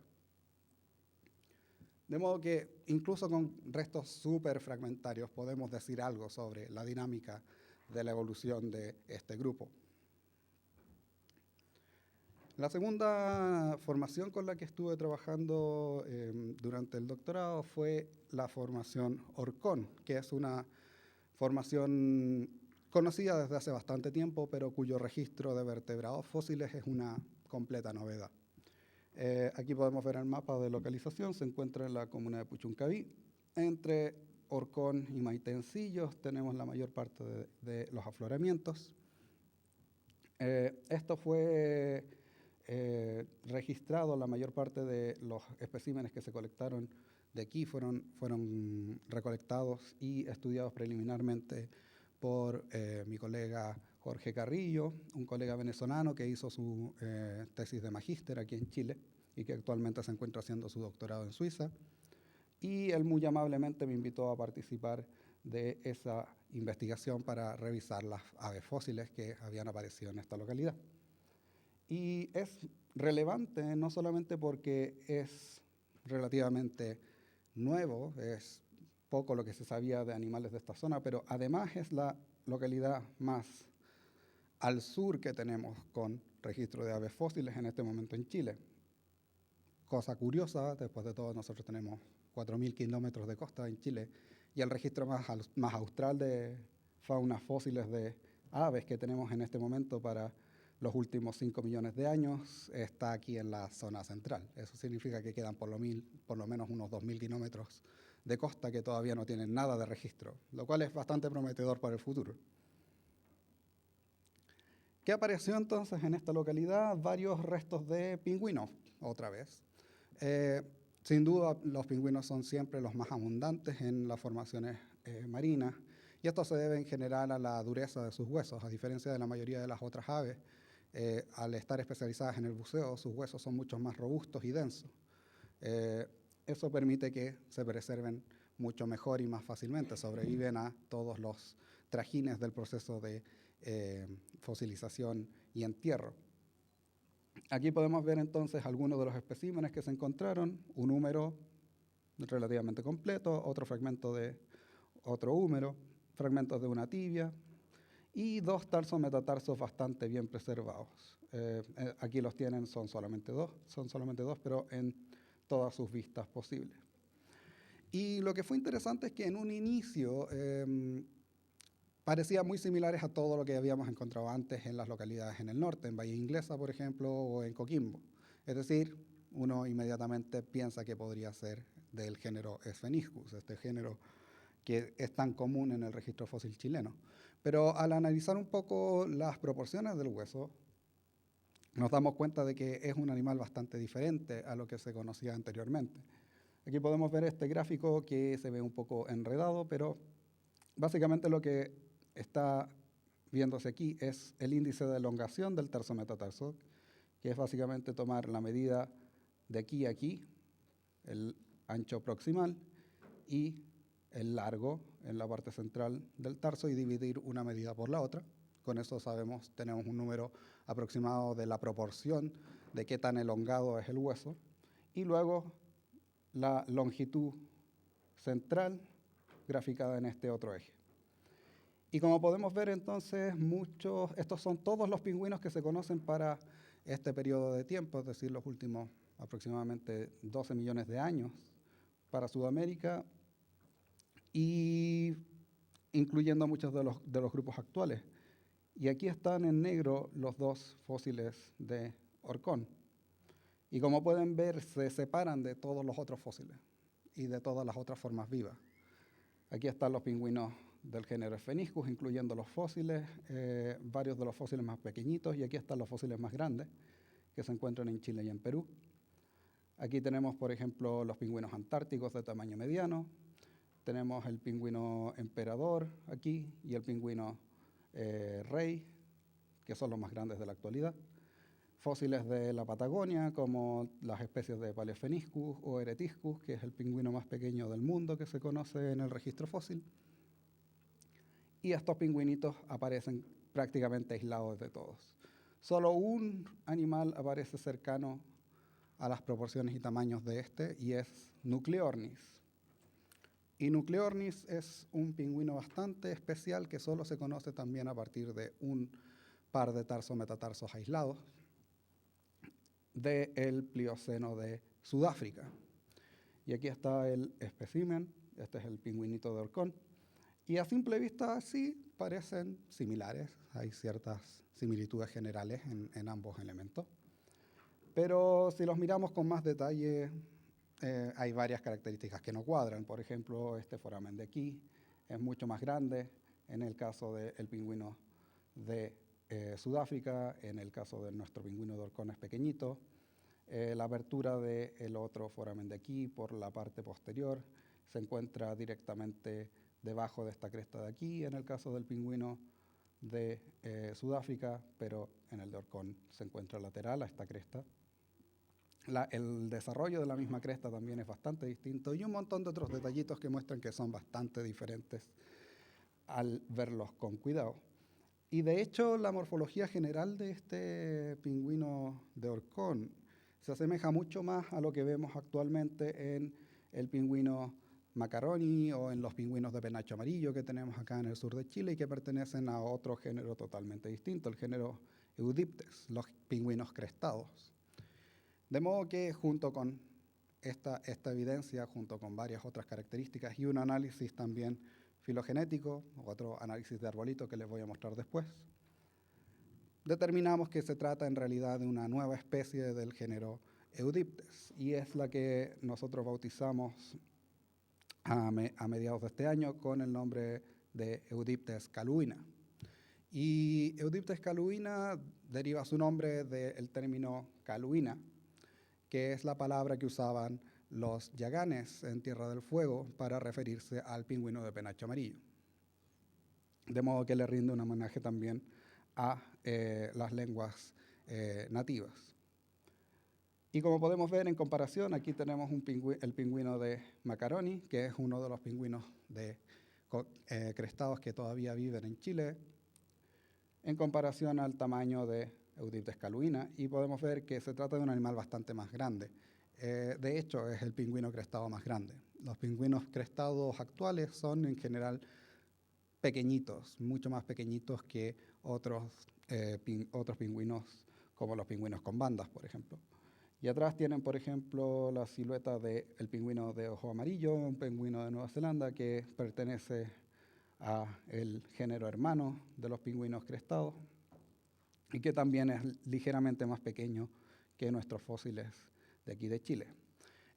De modo que incluso con restos súper fragmentarios podemos decir algo sobre la dinámica de la evolución de este grupo. La segunda formación con la que estuve trabajando durante el doctorado fue la formación Orcón, que es una formación conocida desde hace bastante tiempo, pero cuyo registro de vertebrados fósiles es una completa novedad. Aquí podemos ver el mapa de localización, se encuentra en la comuna de Puchuncaví. Entre Orcón y Maitencillos tenemos la mayor parte de los afloramientos. Esto fue registrado, la mayor parte de los especímenes que se colectaron de aquí fueron recolectados y estudiados preliminarmente por mi colega Jorge Carrillo, un colega venezolano que hizo su tesis de magíster aquí en Chile y que actualmente se encuentra haciendo su doctorado en Suiza. Y él muy amablemente me invitó a participar de esa investigación para revisar las aves fósiles que habían aparecido en esta localidad. Y es relevante no solamente porque es relativamente nuevo, es poco lo que se sabía de animales de esta zona, pero además es la localidad más al sur que tenemos con registro de aves fósiles en este momento en Chile. Cosa curiosa, después de todo nosotros tenemos 4.000 kilómetros de costa en Chile y el registro más austral de faunas fósiles de aves que tenemos en este momento para los últimos 5 millones de años está aquí en la zona central. Eso significa que quedan por lo menos unos 2.000 kilómetros de costa que todavía no tienen nada de registro, lo cual es bastante prometedor para el futuro. ¿Qué apareció entonces en esta localidad? Varios restos de pingüinos, otra vez. Sin duda, los pingüinos son siempre los más abundantes en las formaciones marinas, y esto se debe en general a la dureza de sus huesos. A diferencia de la mayoría de las otras aves, al estar especializadas en el buceo, sus huesos son mucho más robustos y densos. Eso permite que se preserven mucho mejor y más fácilmente, sobreviven a todos los trajines del proceso de fosilización y entierro. Aquí podemos ver entonces algunos de los especímenes que se encontraron, un húmero relativamente completo, otro fragmento de otro húmero, fragmentos de una tibia y 2 tarso-metatarsos bastante bien preservados. Aquí los tienen, son solamente dos, pero en todas sus vistas posibles. Y lo que fue interesante es que en un inicio parecían muy similares a todo lo que habíamos encontrado antes en las localidades en el norte, en Bahía Inglesa, por ejemplo, o en Coquimbo. Es decir, uno inmediatamente piensa que podría ser del género Spheniscus, este género que es tan común en el registro fósil chileno. Pero al analizar un poco las proporciones del hueso, nos damos cuenta de que es un animal bastante diferente a lo que se conocía anteriormente. Aquí podemos ver este gráfico que se ve un poco enredado, pero básicamente lo que está viéndose aquí es el índice de elongación del tarso metatarso, que es básicamente tomar la medida de aquí a aquí, el ancho proximal, y el largo en la parte central del tarso y dividir una medida por la otra. Con eso sabemos, tenemos un número aproximado de la proporción de qué tan elongado es el hueso. Y luego la longitud central graficada en este otro eje. Y como podemos ver entonces, estos son todos los pingüinos que se conocen para este periodo de tiempo, es decir, los últimos aproximadamente 12 millones de años para Sudamérica, y incluyendo muchos de los grupos actuales. Y aquí están en negro los dos fósiles de Orcón. Y como pueden ver, se separan de todos los otros fósiles y de todas las otras formas vivas. Aquí están los pingüinos del género Spheniscus, incluyendo los fósiles, varios de los fósiles más pequeñitos, y aquí están los fósiles más grandes, que se encuentran en Chile y en Perú. Aquí tenemos, por ejemplo, los pingüinos antárticos de tamaño mediano. Tenemos el pingüino emperador aquí y el pingüino rey, que son los más grandes de la actualidad. Fósiles de la Patagonia, como las especies de Paleospheniscus o Eretiscus, que es el pingüino más pequeño del mundo que se conoce en el registro fósil. Y estos pingüinitos aparecen prácticamente aislados de todos. Solo un animal aparece cercano a las proporciones y tamaños de este, y es Nucleornis. Y Nucleornis es un pingüino bastante especial que solo se conoce también a partir de un par de tarso-metatarsos aislados del Plioceno de Sudáfrica. Y aquí está el espécimen, este es el pingüinito de Orcón. Y a simple vista sí parecen similares, hay ciertas similitudes generales en ambos elementos. Pero si los miramos con más detalle, hay varias características que no cuadran. Por ejemplo, este foramen de aquí es mucho más grande en el caso del pingüino de Sudáfrica, en el caso de nuestro pingüino de Orcón es pequeñito. La abertura del otro foramen de aquí por la parte posterior se encuentra directamente debajo de esta cresta de aquí, en el caso del pingüino de Sudáfrica, pero en el de Orcón se encuentra lateral a esta cresta. El desarrollo de la misma cresta también es bastante distinto, y un montón de otros detallitos que muestran que son bastante diferentes al verlos con cuidado. Y de hecho, la morfología general de este pingüino de Orcón se asemeja mucho más a lo que vemos actualmente en el pingüino macaroni o en los pingüinos de penacho amarillo que tenemos acá en el sur de Chile y que pertenecen a otro género totalmente distinto, el género Eudiptes, los pingüinos crestados. De modo que junto con esta evidencia, junto con varias otras características y un análisis también filogenético, otro análisis de arbolito que les voy a mostrar después, determinamos que se trata en realidad de una nueva especie del género Eudiptes, y es la que nosotros bautizamos a mediados de este año con el nombre de Eudiptes caluina. Y Eudiptes caluina deriva su nombre del término caluina, que es la palabra que usaban los yaganes en Tierra del Fuego para referirse al pingüino de penacho amarillo. De modo que le rinde un homenaje también a las lenguas nativas. Y como podemos ver en comparación, aquí tenemos el pingüino de Macaroni, que es uno de los pingüinos crestados que todavía viven en Chile, en comparación al tamaño de Eudiptes caluina, y podemos ver que se trata de un animal bastante más grande. De hecho, es el pingüino crestado más grande. Los pingüinos crestados actuales son en general pequeñitos, mucho más pequeñitos que otros pingüinos, como los pingüinos con bandas, por ejemplo. Y atrás tienen, por ejemplo, la silueta del pingüino de ojo amarillo, un pingüino de Nueva Zelanda que pertenece al género hermano de los pingüinos crestados y que también es ligeramente más pequeño que nuestros fósiles de aquí de Chile.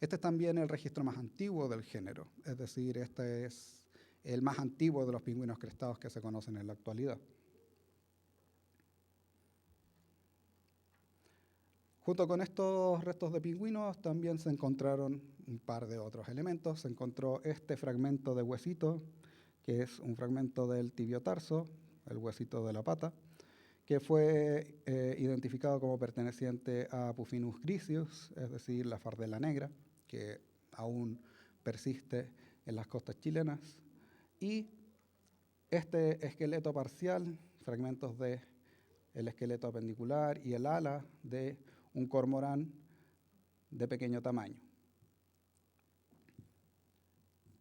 Este es también el registro más antiguo del género, es decir, este es el más antiguo de los pingüinos crestados que se conocen en la actualidad. Junto con estos restos de pingüinos también se encontraron un par de otros elementos. Se encontró este fragmento de huesito, que es un fragmento del tibiotarso, el huesito de la pata, que fue identificado como perteneciente a Puffinus griseus, es decir, la fardela negra, que aún persiste en las costas chilenas. Y este esqueleto parcial, fragmentos del esqueleto apendicular y el ala de un cormorán de pequeño tamaño.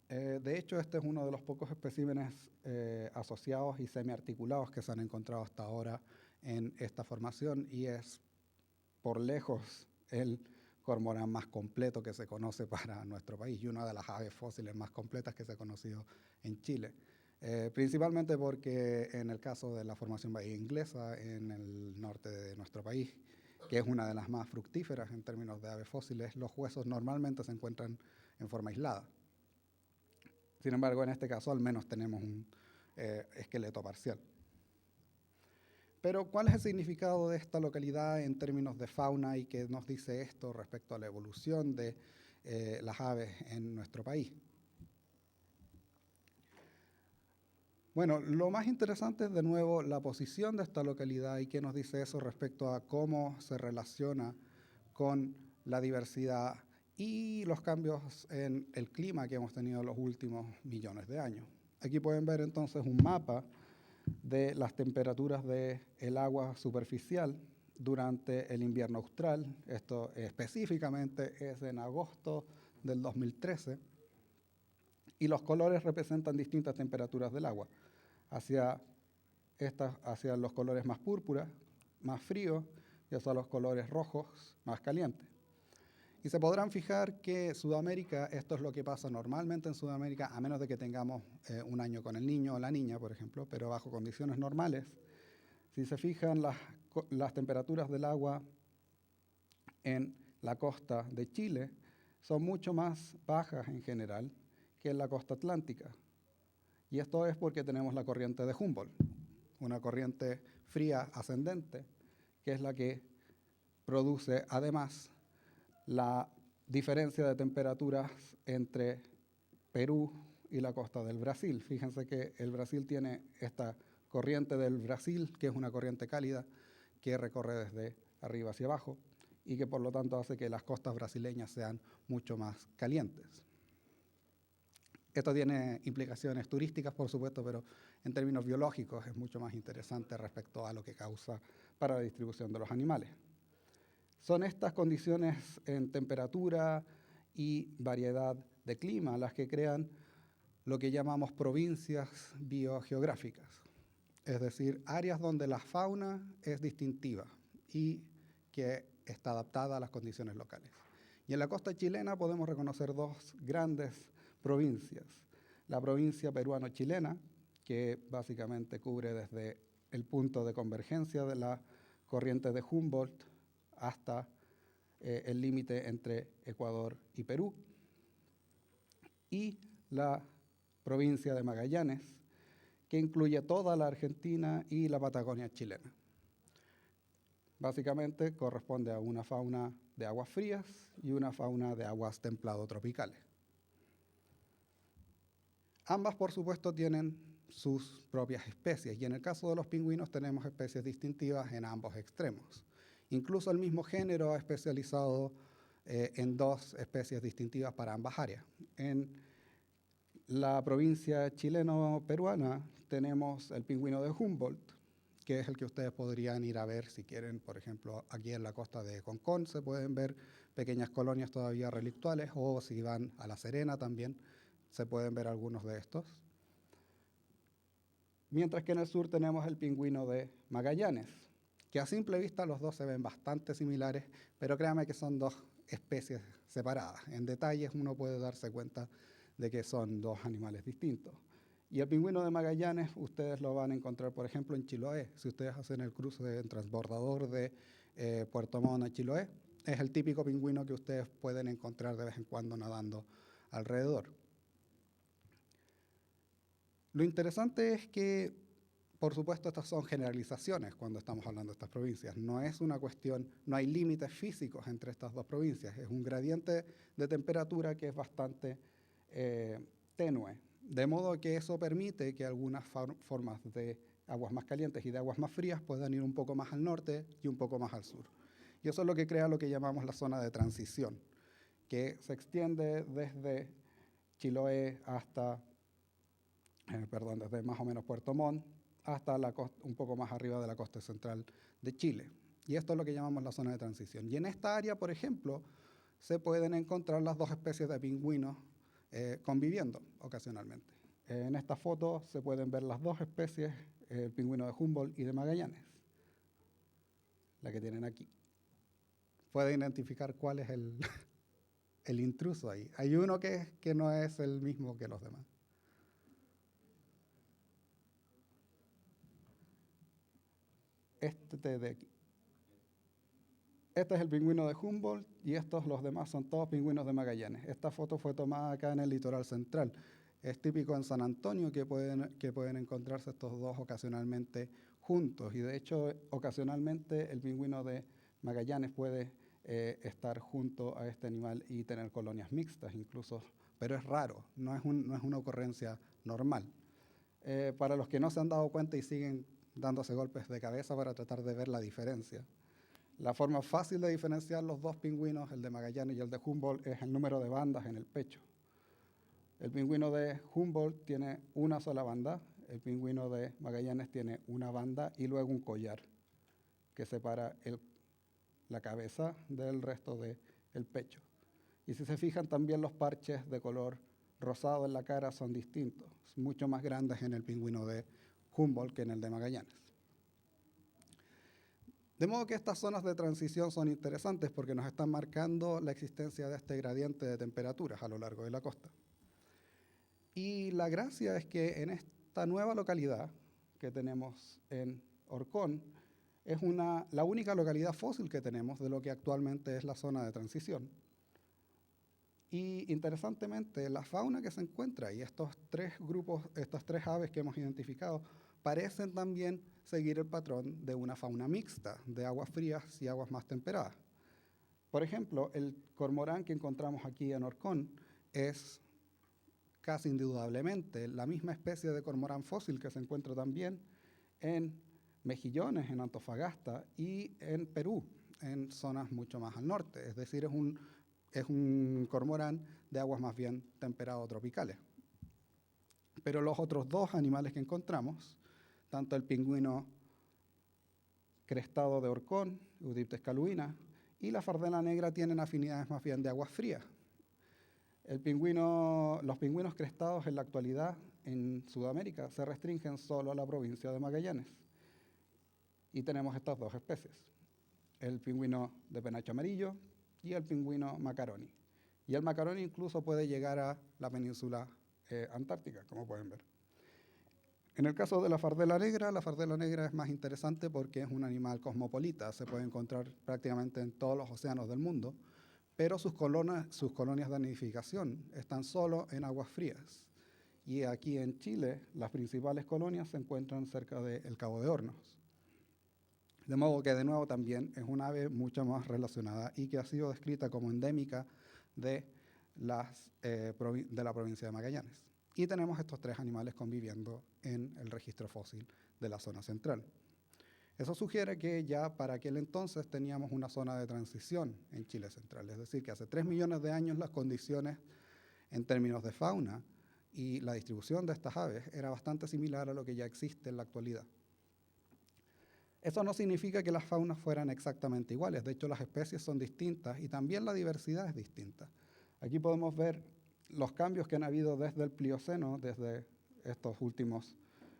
De hecho, este es uno de los pocos especímenes asociados y semiarticulados que se han encontrado hasta ahora en esta formación y es por lejos el cormorán más completo que se conoce para nuestro país y una de las aves fósiles más completas que se ha conocido en Chile. Principalmente porque en el caso de la formación bahía inglesa en el norte de nuestro país, que es una de las más fructíferas en términos de aves fósiles, los huesos normalmente se encuentran en forma aislada. Sin embargo, en este caso al menos tenemos un esqueleto parcial. Pero, ¿cuál es el significado de esta localidad en términos de fauna y qué nos dice esto respecto a la evolución de las aves en nuestro país? Bueno, lo más interesante es de nuevo la posición de esta localidad y qué nos dice eso respecto a cómo se relaciona con la diversidad y los cambios en el clima que hemos tenido en los últimos millones de años. Aquí pueden ver entonces un mapa de las temperaturas del agua superficial durante el invierno austral. Esto específicamente es en agosto del 2013. Y los colores representan distintas temperaturas del agua. Hacia los colores más púrpuras, más fríos, y hacia los colores rojos, más calientes. Y se podrán fijar que Sudamérica, esto es lo que pasa normalmente en Sudamérica, a menos de que tengamos un año con el niño o la niña, por ejemplo, pero bajo condiciones normales, si se fijan las temperaturas del agua en la costa de Chile, son mucho más bajas en general que en la costa atlántica. Y esto es porque tenemos la corriente de Humboldt, una corriente fría ascendente, que es la que produce además la diferencia de temperaturas entre Perú y la costa del Brasil. Fíjense que el Brasil tiene esta corriente del Brasil, que es una corriente cálida, que recorre desde arriba hacia abajo y que por lo tanto hace que las costas brasileñas sean mucho más calientes. Esto tiene implicaciones turísticas, por supuesto, pero en términos biológicos es mucho más interesante respecto a lo que causa para la distribución de los animales. Son estas condiciones en temperatura y variedad de clima las que crean lo que llamamos provincias biogeográficas, es decir, áreas donde la fauna es distintiva y que está adaptada a las condiciones locales. Y en la costa chilena podemos reconocer dos grandes provincias. La provincia peruano-chilena, que básicamente cubre desde el punto de convergencia de la corriente de Humboldt hasta el límite entre Ecuador y Perú, y la provincia de Magallanes, que incluye toda la Argentina y la Patagonia chilena. Básicamente corresponde a una fauna de aguas frías y una fauna de aguas templado-tropicales. Ambas, por supuesto, tienen sus propias especies, y en el caso de los pingüinos tenemos especies distintivas en ambos extremos. Incluso el mismo género ha especializado en dos especies distintivas para ambas áreas. En la provincia chileno-peruana tenemos el pingüino de Humboldt, que es el que ustedes podrían ir a ver si quieren. Por ejemplo, aquí en la costa de Concón se pueden ver pequeñas colonias todavía relictuales, o si van a La Serena también se pueden ver algunos de estos. Mientras que en el sur tenemos el pingüino de Magallanes, que a simple vista los dos se ven bastante similares, pero créanme que son dos especies separadas. En detalles uno puede darse cuenta de que son dos animales distintos. Y el pingüino de Magallanes ustedes lo van a encontrar, por ejemplo, en Chiloé. Si ustedes hacen el cruce en transbordador de Puerto Montt a Chiloé, es el típico pingüino que ustedes pueden encontrar de vez en cuando nadando alrededor. Lo interesante es que, por supuesto, estas son generalizaciones cuando estamos hablando de estas provincias. No es una cuestión, no hay límites físicos entre estas dos provincias. Es un gradiente de temperatura que es bastante tenue. De modo que eso permite que algunas formas de aguas más calientes y de aguas más frías puedan ir un poco más al norte y un poco más al sur. Y eso es lo que crea lo que llamamos la zona de transición, que se extiende desde Chiloé hasta, desde más o menos Puerto Montt hasta la costa, un poco más arriba de la costa central de Chile. Y esto es lo que llamamos la zona de transición. Y en esta área, por ejemplo, se pueden encontrar las dos especies de pingüinos conviviendo ocasionalmente. En esta foto se pueden ver las dos especies, el pingüino de Humboldt y de Magallanes, la que tienen aquí. Pueden identificar cuál es el intruso ahí. Hay uno que no es el mismo que los demás. Este de aquí. Este es el pingüino de Humboldt y los demás son todos pingüinos de Magallanes. Esta foto fue tomada acá en el litoral central. Es típico en San Antonio que pueden encontrarse estos dos ocasionalmente juntos. Y de hecho, ocasionalmente el pingüino de Magallanes puede estar junto a este animal y tener colonias mixtas incluso, pero es raro, no es una ocurrencia normal. Para los que no se han dado cuenta y siguen dándose golpes de cabeza para tratar de ver la diferencia, la forma fácil de diferenciar los dos pingüinos, el de Magallanes y el de Humboldt, es el número de bandas en el pecho. El pingüino de Humboldt tiene una sola banda, el pingüino de Magallanes tiene una banda y luego un collar que separa la cabeza del resto del pecho. Y si se fijan, también los parches de color rosado en la cara son distintos, mucho más grandes en el pingüino de Humboldt que en el de Magallanes. De modo que estas zonas de transición son interesantes porque nos están marcando la existencia de este gradiente de temperaturas a lo largo de la costa. Y la gracia es que en esta nueva localidad que tenemos en Orcón, es la única localidad fósil que tenemos de lo que actualmente es la zona de transición. Y interesantemente, la fauna que se encuentra y estos tres grupos, estas tres aves que hemos identificado, parecen también seguir el patrón de una fauna mixta, de aguas frías y aguas más temperadas. Por ejemplo, el cormorán que encontramos aquí en Orcón es casi indudablemente la misma especie de cormorán fósil que se encuentra también en Mejillones, en Antofagasta y en Perú, en zonas mucho más al norte. Es decir, es un cormorán de aguas más bien temperado tropicales. Pero los otros dos animales que encontramos, tanto el pingüino crestado de Orcón, Eudiptes caluina, y la fardela negra tienen afinidades más bien de aguas frías. Los pingüinos crestados en la actualidad en Sudamérica se restringen solo a la provincia de Magallanes. Y tenemos estas dos especies, el pingüino de penacho amarillo y el pingüino macaroni. Y el macaroni incluso puede llegar a la península antártica, como pueden ver. En el caso de la fardela negra es más interesante porque es un animal cosmopolita, se puede encontrar prácticamente en todos los océanos del mundo, pero sus colonias de nidificación están solo en aguas frías. Y aquí en Chile, las principales colonias se encuentran cerca del Cabo de Hornos. De modo que, de nuevo, también es un ave mucho más relacionada y que ha sido descrita como endémica de la provincia de Magallanes. Y tenemos estos tres animales conviviendo en el registro fósil de la zona central. Eso sugiere que ya para aquel entonces teníamos una zona de transición en Chile central, es decir, que hace 3 millones de años las condiciones en términos de fauna y la distribución de estas aves era bastante similar a lo que ya existe en la actualidad. Eso no significa que las faunas fueran exactamente iguales, de hecho las especies son distintas y también la diversidad es distinta. Aquí podemos ver los cambios que han habido desde el Plioceno, desde estos últimos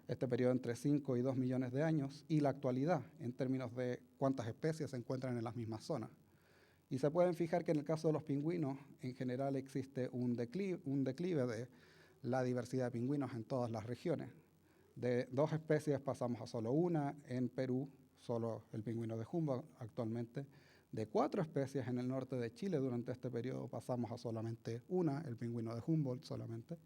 este periodo entre 5 y 2 millones de años, y la actualidad en términos de cuántas especies se encuentran en las mismas zonas. Y se pueden fijar que en el caso de los pingüinos, en general existe un declive de la diversidad de pingüinos en todas las regiones. De 2 especies pasamos a solo una, en Perú solo el pingüino de Humboldt actualmente. De 4 especies en el norte de Chile durante este periodo pasamos a solamente una, el pingüino de Humboldt solamente.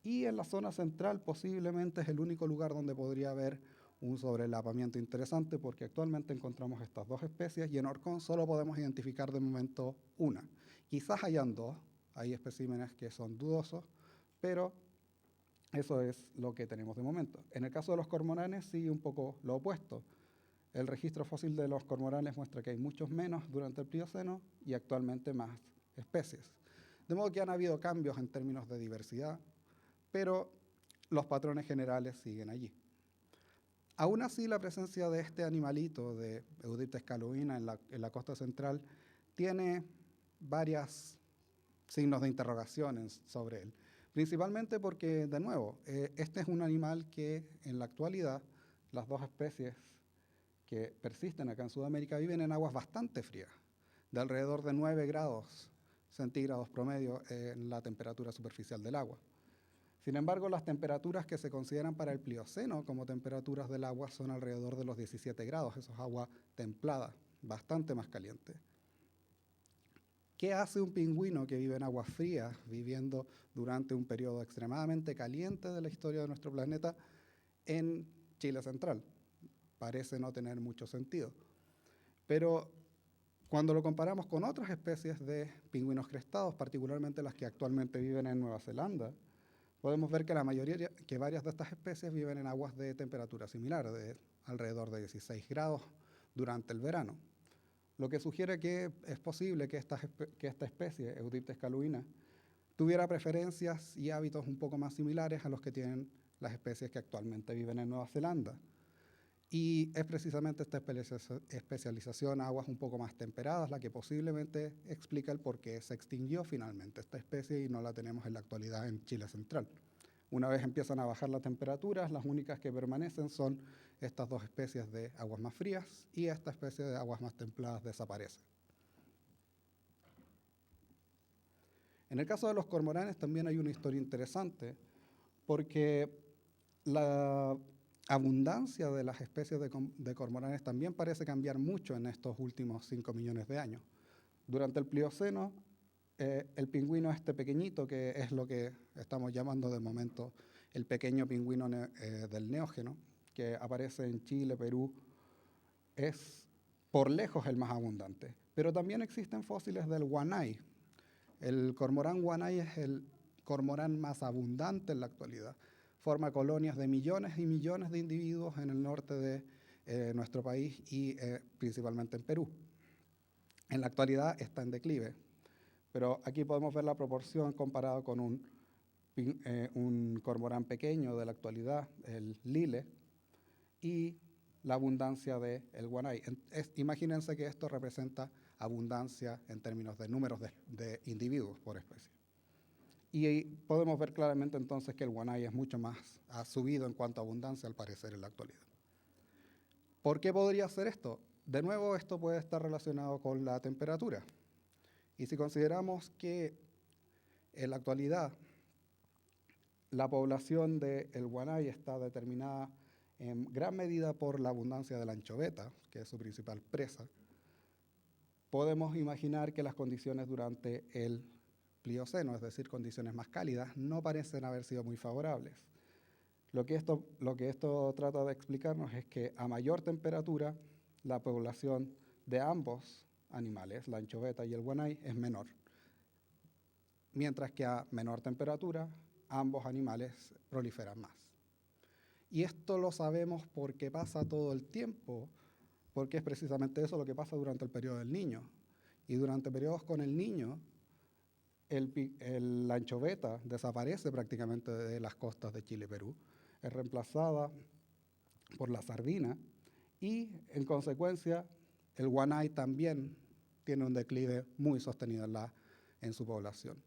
Y en la zona central posiblemente es el único lugar donde podría haber un sobrelapamiento interesante, porque actualmente encontramos estas 2 especies y en Orcón solo podemos identificar de momento una. Quizás hayan 2, hay especímenes que son dudosos, pero eso es lo que tenemos de momento. En el caso de los cormoranes sí un poco lo opuesto. El registro fósil de los cormoranes muestra que hay muchos menos durante el Plioceno y actualmente más especies. De modo que han habido cambios en términos de diversidad, pero los patrones generales siguen allí. Aún así, la presencia de este animalito de Eudiptes caluina en la costa central tiene varios signos de interrogación sobre él. Principalmente porque, de nuevo, este es un animal que en la actualidad las 2 especies que persisten acá en Sudamérica viven en aguas bastante frías, de alrededor de 9 grados centígrados promedio en la temperatura superficial del agua. Sin embargo, las temperaturas que se consideran para el Plioceno como temperaturas del agua son alrededor de los 17 grados, eso es agua templada, bastante más caliente. ¿Qué hace un pingüino que vive en aguas frías, viviendo durante un periodo extremadamente caliente de la historia de nuestro planeta en Chile central? Parece no tener mucho sentido. Pero cuando lo comparamos con otras especies de pingüinos crestados, particularmente las que actualmente viven en Nueva Zelanda, podemos ver que varias de estas especies viven en aguas de temperatura similar, de alrededor de 16 grados durante el verano. Lo que sugiere que es posible que esta especie, Eudiptes caluina, tuviera preferencias y hábitos un poco más similares a los que tienen las especies que actualmente viven en Nueva Zelanda. Y es precisamente esta especialización a aguas un poco más temperadas la que posiblemente explica el por qué se extinguió finalmente esta especie y no la tenemos en la actualidad en Chile central. Una vez empiezan a bajar las temperaturas, las únicas que permanecen son estas 2 especies de aguas más frías y esta especie de aguas más templadas desaparece. En el caso de los cormoranes también hay una historia interesante, porque la abundancia de las especies de cormoranes también parece cambiar mucho en estos últimos 5 millones de años. Durante el Plioceno, el pingüino este pequeñito, que es lo que estamos llamando de momento el pequeño pingüino del Neógeno, que aparece en Chile, Perú, es por lejos el más abundante. Pero también existen fósiles del Guanay. El cormorán Guanay es el cormorán más abundante en la actualidad. Forma colonias de millones y millones de individuos en el norte de nuestro país y principalmente en Perú. En la actualidad está en declive, pero aquí podemos ver la proporción comparado con un cormorán pequeño de la actualidad, el lile, y la abundancia del Guanay. Imagínense que esto representa abundancia en términos de números de individuos por especie. Y podemos ver claramente entonces que el Guanay es mucho más, ha subido en cuanto a abundancia al parecer en la actualidad. ¿Por qué podría ser esto? De nuevo, esto puede estar relacionado con la temperatura. Y si consideramos que en la actualidad la población del Guanay está determinada en gran medida por la abundancia de la anchoveta, que es su principal presa, podemos imaginar que las condiciones durante el Plioceno, es decir, condiciones más cálidas, no parecen haber sido muy favorables. Lo que esto trata de explicarnos es que a mayor temperatura, la población de ambos animales, la anchoveta y el guanay, es menor. Mientras que a menor temperatura, ambos animales proliferan más. Y esto lo sabemos porque pasa todo el tiempo, porque es precisamente eso lo que pasa durante el periodo del Niño. Y durante periodos con el Niño, la anchoveta desaparece prácticamente de las costas de Chile y Perú, es reemplazada por la sardina y, en consecuencia, el guanay también tiene un declive muy sostenido en su población.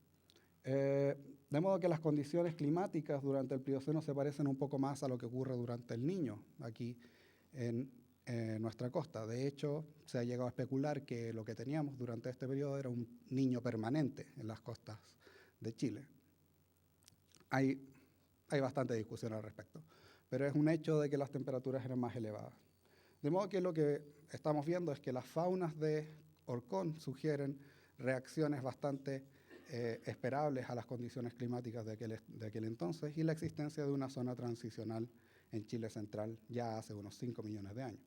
De modo que las condiciones climáticas durante el Plioceno se parecen un poco más a lo que ocurre durante el Niño, aquí en nuestra costa. De hecho, se ha llegado a especular que lo que teníamos durante este periodo era un Niño permanente en las costas de Chile. Hay bastante discusión al respecto, pero es un hecho de que las temperaturas eran más elevadas. De modo que lo que estamos viendo es que las faunas de Orcón sugieren reacciones bastante esperables a las condiciones climáticas de aquel entonces y la existencia de una zona transicional en Chile central ya hace unos 5 millones de años.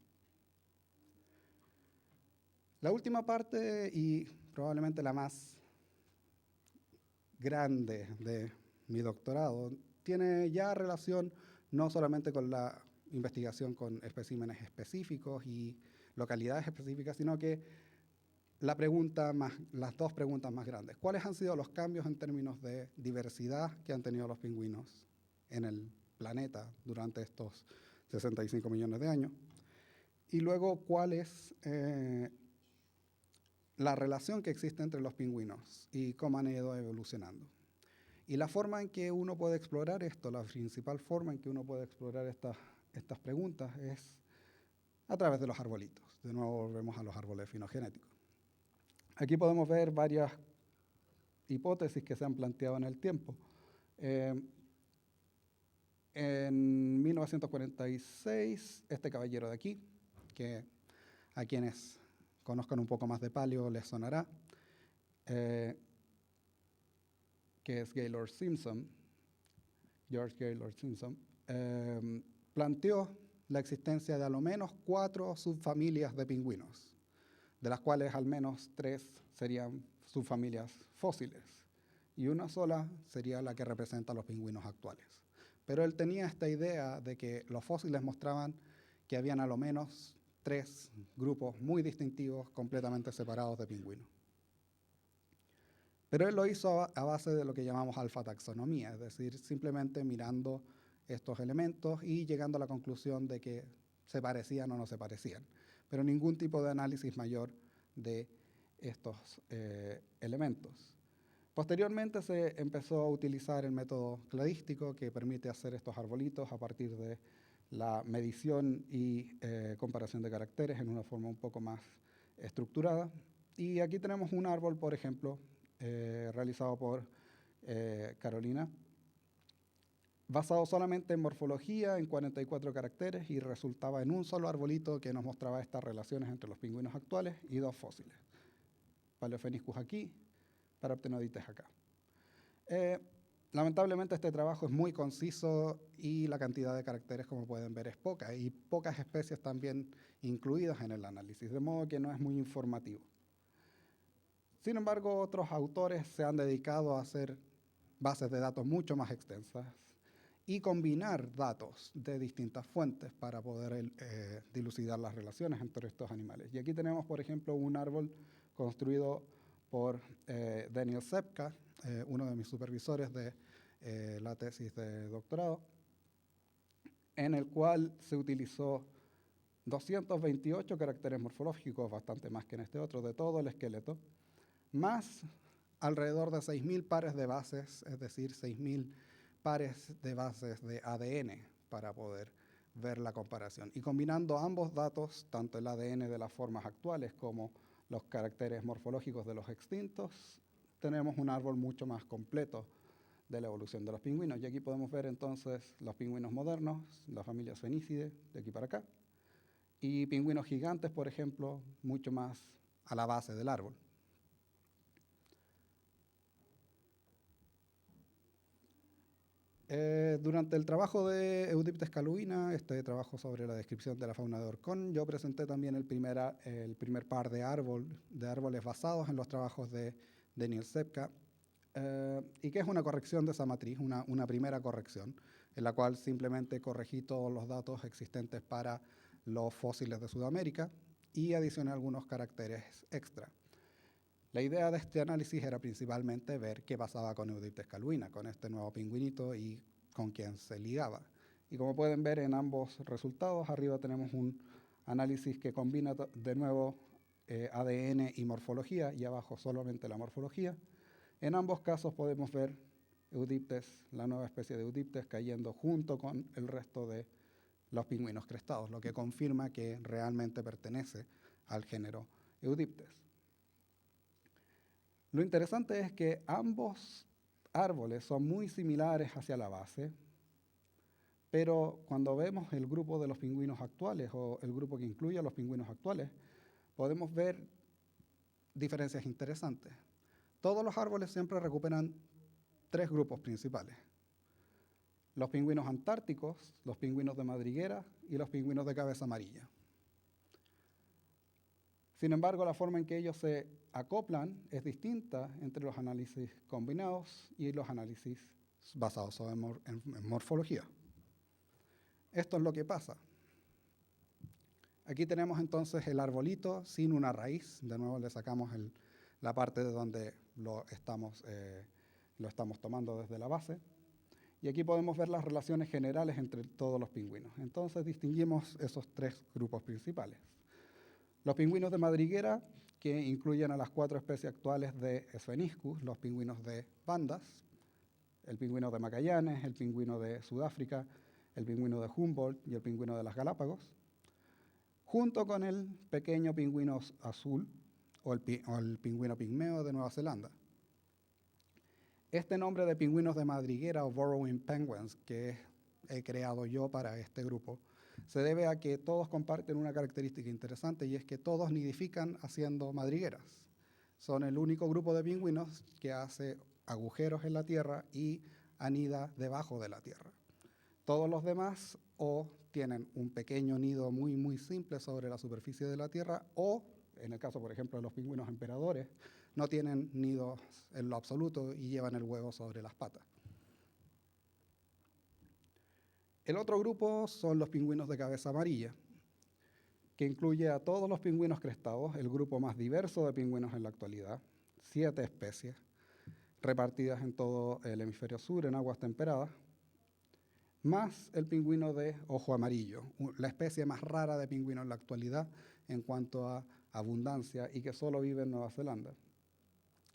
La última parte, y probablemente la más grande de mi doctorado, tiene ya relación no solamente con la investigación con especímenes específicos y localidades específicas, sino que las dos preguntas más grandes. ¿Cuáles han sido los cambios en términos de diversidad que han tenido los pingüinos en el planeta durante estos 65 millones de años? Y luego, ¿cuál es la relación que existe entre los pingüinos y cómo han ido evolucionando? Y la forma en que uno puede explorar esto, la principal forma en que uno puede explorar estas preguntas es a través de los arbolitos. De nuevo volvemos a los árboles filogenéticos. Aquí podemos ver varias hipótesis que se han planteado en el tiempo. En 1946, este caballero de aquí, que a quienes conozcan un poco más de paleo les sonará, que es Gaylord Simpson, George Gaylord Simpson, planteó la existencia de a lo menos 4 subfamilias de pingüinos, de las cuales al menos 3 serían subfamilias fósiles, y una sola sería la que representa a los pingüinos actuales. Pero él tenía esta idea de que los fósiles mostraban que habían a lo menos 3 grupos muy distintivos, completamente separados de pingüinos. Pero él lo hizo a base de lo que llamamos alfa-taxonomía, es decir, simplemente mirando estos elementos y llegando a la conclusión de que se parecían o no se parecían, pero ningún tipo de análisis mayor de estos elementos. Posteriormente se empezó a utilizar el método cladístico, que permite hacer estos arbolitos a partir de la medición y comparación de caracteres en una forma un poco más estructurada. Y aquí tenemos un árbol, por ejemplo, realizado por Carolina, basado solamente en morfología, en 44 caracteres, y resultaba en un solo arbolito que nos mostraba estas relaciones entre los pingüinos actuales y 2 fósiles. Paleopheniscus aquí, Paraptenodites acá. Lamentablemente este trabajo es muy conciso y la cantidad de caracteres, como pueden ver, es poca, y pocas especies también incluidas en el análisis, de modo que no es muy informativo. Sin embargo, otros autores se han dedicado a hacer bases de datos mucho más extensas y combinar datos de distintas fuentes para poder dilucidar las relaciones entre estos animales. Y aquí tenemos, por ejemplo, un árbol construido por Daniel Sepka, uno de mis supervisores de la tesis de doctorado, en el cual se utilizó 228 caracteres morfológicos, bastante más que en este otro, de todo el esqueleto, más alrededor de 6.000 pares de bases, es decir, 6.000 pares de bases de ADN para poder ver la comparación. Y combinando ambos datos, tanto el ADN de las formas actuales como los caracteres morfológicos de los extintos, tenemos un árbol mucho más completo de la evolución de los pingüinos. Y aquí podemos ver entonces los pingüinos modernos, las familias Phoenicidae, de aquí para acá, y pingüinos gigantes, por ejemplo, mucho más a la base del árbol. Durante el trabajo de Eudiptes Caluina, este trabajo sobre la descripción de la fauna de Orcón, yo presenté también el primer par de árboles basados en los trabajos de Daniel Sepka, y que es una corrección de esa matriz, una primera corrección, en la cual simplemente corregí todos los datos existentes para los fósiles de Sudamérica y adicioné algunos caracteres extra. La idea de este análisis era principalmente ver qué pasaba con Eudiptes caluina, con este nuevo pingüinito y con quién se ligaba. Y como pueden ver en ambos resultados, arriba tenemos un análisis que combina de nuevo ADN y morfología, y abajo solamente la morfología. En ambos casos podemos ver Eudiptes, la nueva especie de Eudiptes, cayendo junto con el resto de los pingüinos crestados, lo que confirma que realmente pertenece al género Eudiptes. Lo interesante es que ambos árboles son muy similares hacia la base, pero cuando vemos el grupo de los pingüinos actuales o el grupo que incluye a los pingüinos actuales, podemos ver diferencias interesantes. Todos los árboles siempre recuperan 3 grupos principales: los pingüinos antárticos, los pingüinos de madriguera y los pingüinos de cabeza amarilla. Sin embargo, la forma en que ellos se acoplan es distinta entre los análisis combinados y los análisis basados en morfología. Esto es lo que pasa. Aquí tenemos entonces el arbolito sin una raíz. De nuevo le sacamos la parte de donde lo estamos tomando desde la base. Y aquí podemos ver las relaciones generales entre todos los pingüinos. Entonces distinguimos esos 3 grupos principales. Los pingüinos de madriguera, que incluyen a las 4 especies actuales de Spheniscus, los pingüinos de bandas, el pingüino de Magallanes, el pingüino de Sudáfrica, el pingüino de Humboldt y el pingüino de las Galápagos, junto con el pequeño pingüino azul o el pingüino pigmeo de Nueva Zelanda. Este nombre de pingüinos de madriguera o burrowing penguins que he creado yo para este grupo se debe a que todos comparten una característica interesante, y es que todos nidifican haciendo madrigueras. Son el único grupo de pingüinos que hace agujeros en la tierra y anida debajo de la tierra. Todos los demás o tienen un pequeño nido muy, muy simple sobre la superficie de la tierra, o, en el caso, por ejemplo, de los pingüinos emperadores, no tienen nidos en lo absoluto y llevan el huevo sobre las patas. El otro grupo son los pingüinos de cabeza amarilla, que incluye a todos los pingüinos crestados, el grupo más diverso de pingüinos en la actualidad, 7 especies, repartidas en todo el hemisferio sur en aguas temperadas, más el pingüino de ojo amarillo, la especie más rara de pingüino en la actualidad en cuanto a abundancia y que solo vive en Nueva Zelanda.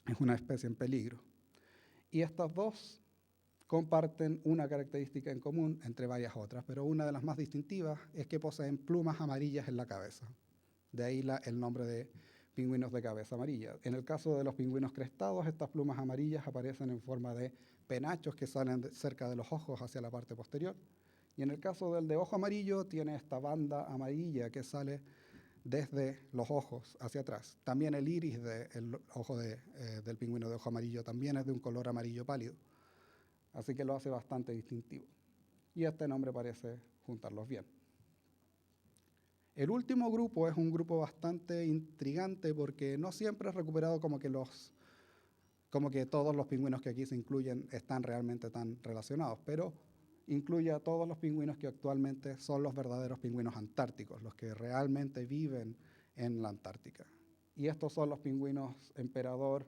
Es una especie en peligro. Y estas dos comparten una característica en común entre varias otras, pero una de las más distintivas es que poseen plumas amarillas en la cabeza. De ahí el nombre de pingüinos de cabeza amarilla. En el caso de los pingüinos crestados, estas plumas amarillas aparecen en forma de penachos que salen cerca de los ojos hacia la parte posterior. Y en el caso del de ojo amarillo, tiene esta banda amarilla que sale desde los ojos hacia atrás. También el iris del ojo del pingüino de ojo amarillo también es de un color amarillo pálido. Así que lo hace bastante distintivo. Y este nombre parece juntarlos bien. El último grupo es un grupo bastante intrigante porque no siempre es recuperado como que todos los pingüinos que aquí se incluyen están realmente tan relacionados, pero incluye a todos los pingüinos que actualmente son los verdaderos pingüinos antárticos, los que realmente viven en la Antártica. Y estos son los pingüinos emperador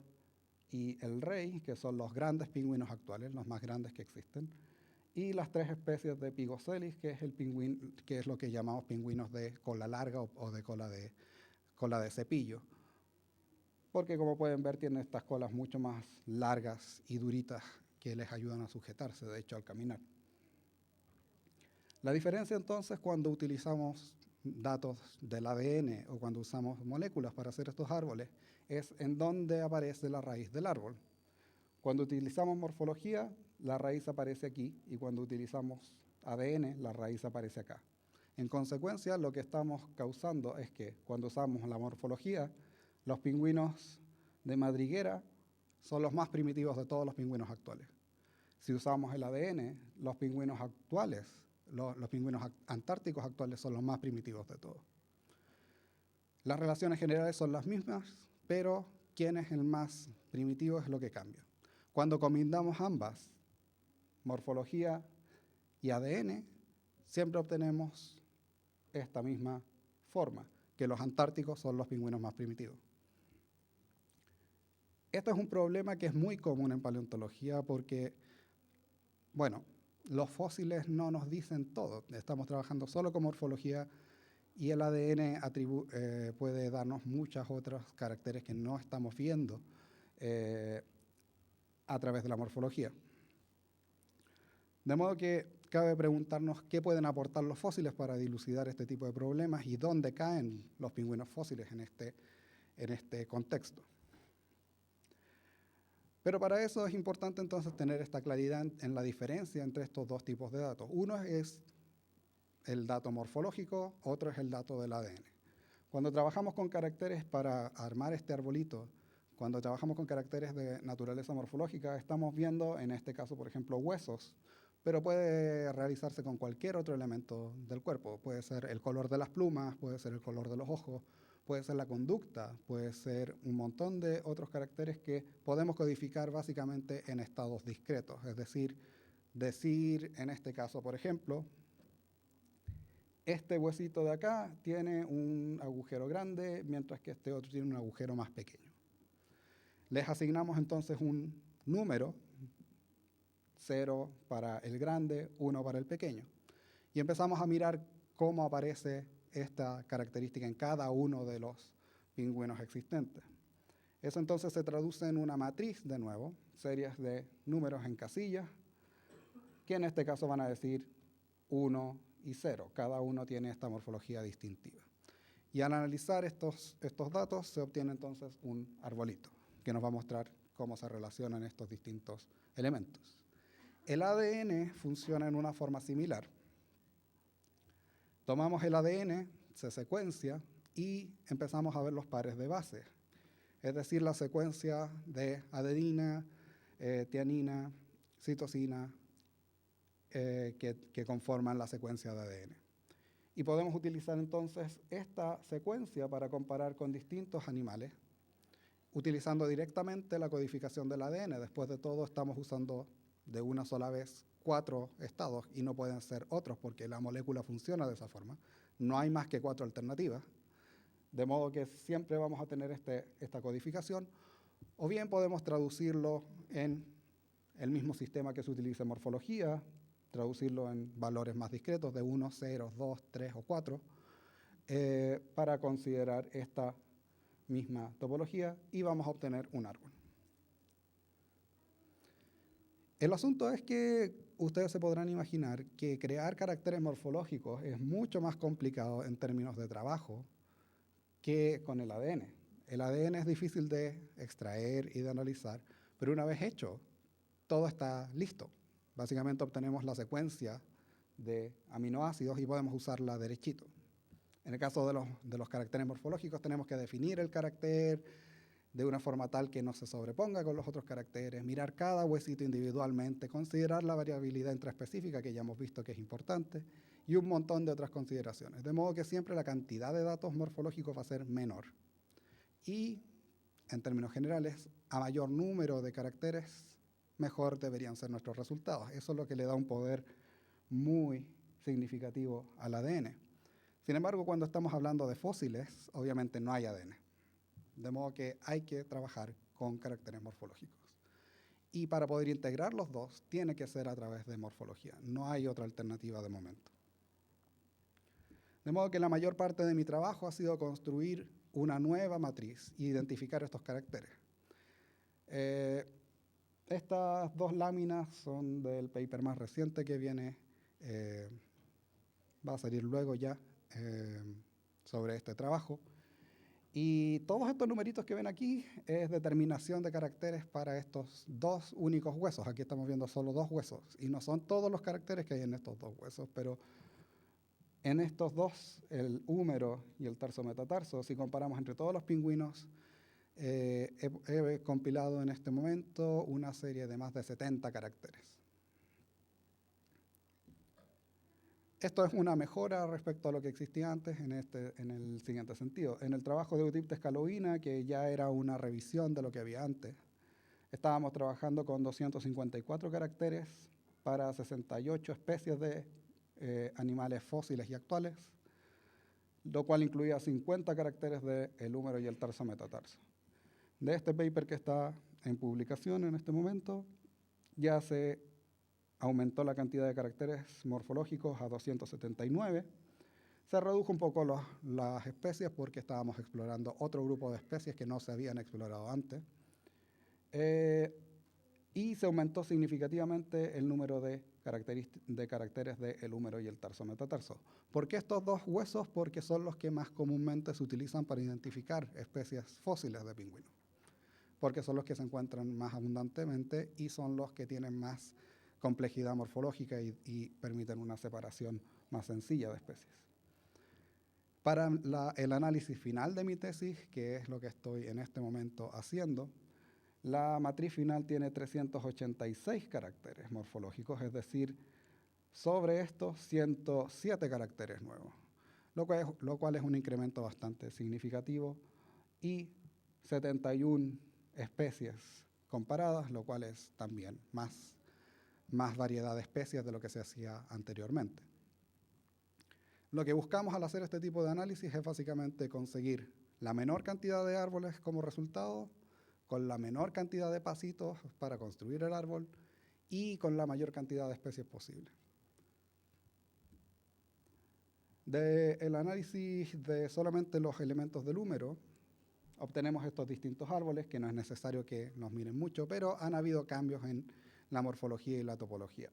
y el rey, que son los grandes pingüinos actuales, los más grandes que existen, y las 3 especies de Pigocelis, que es lo que llamamos pingüinos de cola larga o de cola de cepillo, porque como pueden ver tienen estas colas mucho más largas y duritas que les ayudan a sujetarse, de hecho, al caminar. La diferencia entonces cuando utilizamos datos del ADN o cuando usamos moléculas para hacer estos árboles es en dónde aparece la raíz del árbol. Cuando utilizamos morfología, la raíz aparece aquí, y cuando utilizamos ADN, la raíz aparece acá. En consecuencia, lo que estamos causando es que cuando usamos la morfología, los pingüinos de madriguera son los más primitivos de todos los pingüinos actuales. Si usamos el ADN, los pingüinos actuales, los pingüinos antárticos actuales son los más primitivos de todos. Las relaciones generales son las mismas, pero quién es el más primitivo es lo que cambia. Cuando combinamos ambas, morfología y ADN, siempre obtenemos esta misma forma, que los antárticos son los pingüinos más primitivos. Este es un problema que es muy común en paleontología porque, bueno, los fósiles no nos dicen todo. Estamos trabajando solo con morfología y el ADN puede darnos muchos otros caracteres que no estamos viendo a través de la morfología. De modo que cabe preguntarnos qué pueden aportar los fósiles para dilucidar este tipo de problemas y dónde caen los pingüinos fósiles en este contexto. Pero para eso es importante entonces tener esta claridad en la diferencia entre estos dos tipos de datos. Uno es el dato morfológico, otro es el dato del ADN. Cuando trabajamos con caracteres para armar este arbolito, cuando trabajamos con caracteres de naturaleza morfológica, estamos viendo, en este caso, por ejemplo, huesos, pero puede realizarse con cualquier otro elemento del cuerpo. Puede ser el color de las plumas, puede ser el color de los ojos, puede ser la conducta, puede ser un montón de otros caracteres que podemos codificar básicamente en estados discretos. Es decir, en este caso, por ejemplo, este huesito de acá tiene un agujero grande, mientras que este otro tiene un agujero más pequeño. Les asignamos entonces un número, 0 para el grande, 1 para el pequeño. Y empezamos a mirar cómo aparece esta característica en cada uno de los pingüinos existentes. Eso entonces se traduce en una matriz, de nuevo, series de números en casillas, que en este caso van a decir 1 y 0. Cada uno tiene esta morfología distintiva. Y al analizar estos datos se obtiene entonces un arbolito, que nos va a mostrar cómo se relacionan estos distintos elementos. El ADN funciona en una forma similar. Tomamos el ADN, se secuencia y empezamos a ver los pares de bases, es decir, la secuencia de adenina, tiamina, citosina, que conforman la secuencia de ADN. Y podemos utilizar entonces esta secuencia para comparar con distintos animales, utilizando directamente la codificación del ADN. Después de todo, estamos usando de una sola vez 4 estados y no pueden ser otros porque la molécula funciona de esa forma. No hay más que 4 alternativas, de modo que siempre vamos a tener esta codificación, o bien podemos traducirlo en el mismo sistema que se utiliza en morfología, traducirlo en valores más discretos de 1, 0, 2, 3 o 4, para considerar esta misma topología y vamos a obtener un árbol. El asunto es que ustedes se podrán imaginar que crear caracteres morfológicos es mucho más complicado en términos de trabajo que con el ADN. El ADN es difícil de extraer y de analizar, pero una vez hecho, todo está listo. Básicamente obtenemos la secuencia de aminoácidos y podemos usarla derechito. En el caso de los caracteres morfológicos tenemos que definir el carácter de una forma tal que no se sobreponga con los otros caracteres, mirar cada huesito individualmente, considerar la variabilidad intraespecífica, que ya hemos visto que es importante, y un montón de otras consideraciones. De modo que siempre la cantidad de datos morfológicos va a ser menor. Y, en términos generales, a mayor número de caracteres, mejor deberían ser nuestros resultados. Eso es lo que le da un poder muy significativo al ADN. Sin embargo, cuando estamos hablando de fósiles, obviamente no hay ADN. De modo que hay que trabajar con caracteres morfológicos. Y para poder integrar los dos, tiene que ser a través de morfología. No hay otra alternativa de momento. De modo que la mayor parte de mi trabajo ha sido construir una nueva matriz e identificar estos caracteres. Estas dos láminas son del paper más reciente que viene, va a salir luego ya, sobre este trabajo. Y todos estos numeritos que ven aquí es determinación de caracteres para estos 2 únicos huesos. Aquí estamos viendo solo 2 huesos. Y no son todos los caracteres que hay en estos 2 huesos, pero en estos 2, el húmero y el tarso metatarso, si comparamos entre todos los pingüinos, he compilado en este momento una serie de más de 70 caracteres. Esto es una mejora respecto a lo que existía antes en el siguiente sentido. En el trabajo de Eutiptes Calovina, que ya era una revisión de lo que había antes, estábamos trabajando con 254 caracteres para 68 especies de animales fósiles y actuales, lo cual incluía 50 caracteres del húmero y el tarso metatarso. De este paper que está en publicación en este momento, ya se aumentó la cantidad de caracteres morfológicos a 279. Se redujo un poco las especies porque estábamos explorando otro grupo de especies que no se habían explorado antes. y se aumentó significativamente el número de caracteres del húmero y el tarso metatarso. ¿Por qué estos dos huesos? Porque son los que más comúnmente se utilizan para identificar especies fósiles de pingüinos, porque son los que se encuentran más abundantemente y son los que tienen más complejidad morfológica y permiten una separación más sencilla de especies. Para el análisis final de mi tesis, que es lo que estoy en este momento haciendo, la matriz final tiene 386 caracteres morfológicos, es decir, sobre estos 107 caracteres nuevos, lo cual es un incremento bastante significativo, y 71 especies comparadas, lo cual es también más variedad de especies de lo que se hacía anteriormente. Lo que buscamos al hacer este tipo de análisis es básicamente conseguir la menor cantidad de árboles como resultado, con la menor cantidad de pasitos para construir el árbol y con la mayor cantidad de especies posible. Del análisis de solamente los elementos del húmero, obtenemos estos distintos árboles, que no es necesario que nos miren mucho, pero han habido cambios en la morfología y la topología.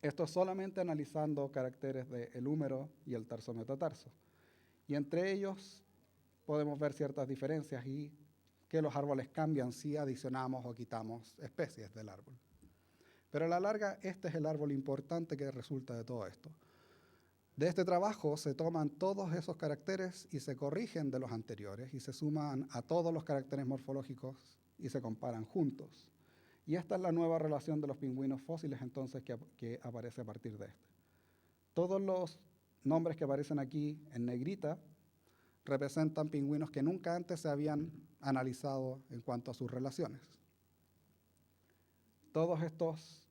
Esto solamente analizando caracteres del húmero y el tarso metatarso. Y entre ellos podemos ver ciertas diferencias y que los árboles cambian si adicionamos o quitamos especies del árbol. Pero a la larga, este es el árbol importante que resulta de todo esto. De este trabajo se toman todos esos caracteres y se corrigen de los anteriores y se suman a todos los caracteres morfológicos y se comparan juntos. Y esta es la nueva relación de los pingüinos fósiles entonces que aparece a partir de este. Todos los nombres que aparecen aquí en negrita representan pingüinos que nunca antes se habían analizado en cuanto a sus relaciones. Todos estos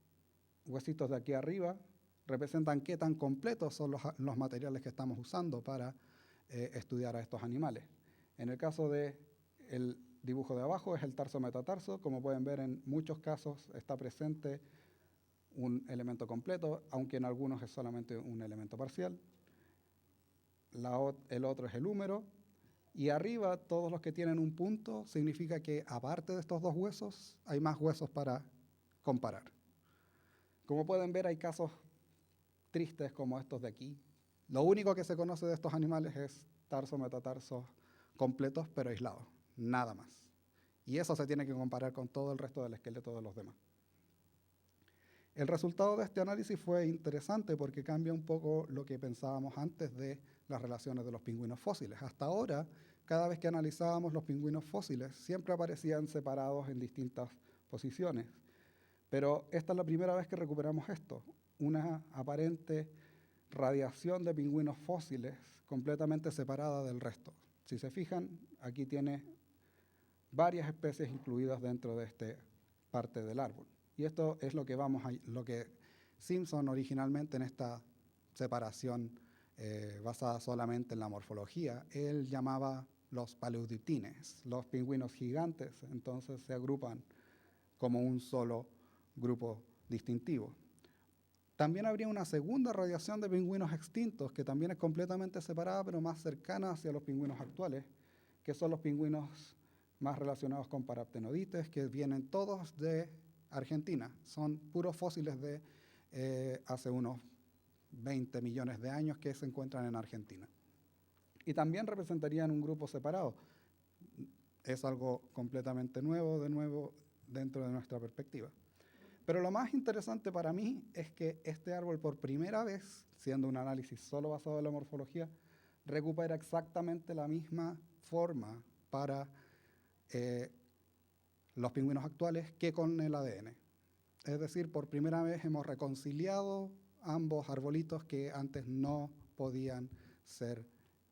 huesitos de aquí arriba representan qué tan completos son los materiales que estamos usando para estudiar a estos animales. En el caso del dibujo de abajo es el tarso metatarso. Como pueden ver, en muchos casos está presente un elemento completo, aunque en algunos es solamente un elemento parcial. El otro es el húmero. Y arriba, todos los que tienen un punto, significa que aparte de estos dos huesos, hay más huesos para comparar. Como pueden ver, hay casos tristes como estos de aquí. Lo único que se conoce de estos animales es tarso, metatarso completos, pero aislados, nada más. Y eso se tiene que comparar con todo el resto del esqueleto de los demás. El resultado de este análisis fue interesante porque cambia un poco lo que pensábamos antes de las relaciones de los pingüinos fósiles. Hasta ahora, cada vez que analizábamos los pingüinos fósiles, siempre aparecían separados en distintas posiciones. Pero esta es la primera vez que recuperamos esto, una aparente radiación de pingüinos fósiles completamente separada del resto. Si se fijan, aquí tiene varias especies incluidas dentro de esta parte del árbol. Y esto es lo que Simpson originalmente en esta separación basada solamente en la morfología, él llamaba los paleodiptines, los pingüinos gigantes, entonces se agrupan como un solo grupo distintivo. También habría una segunda radiación de pingüinos extintos, que también es completamente separada, pero más cercana hacia los pingüinos actuales, que son los pingüinos más relacionados con paraptenodites, que vienen todos de Argentina. Son puros fósiles de hace unos 20 millones de años que se encuentran en Argentina. Y también representarían un grupo separado. Es algo completamente nuevo, de nuevo, dentro de nuestra perspectiva. Pero lo más interesante para mí es que este árbol, por primera vez, siendo un análisis solo basado en la morfología, recupera exactamente la misma forma para los pingüinos actuales que con el ADN. Es decir, por primera vez hemos reconciliado ambos arbolitos que antes no podían ser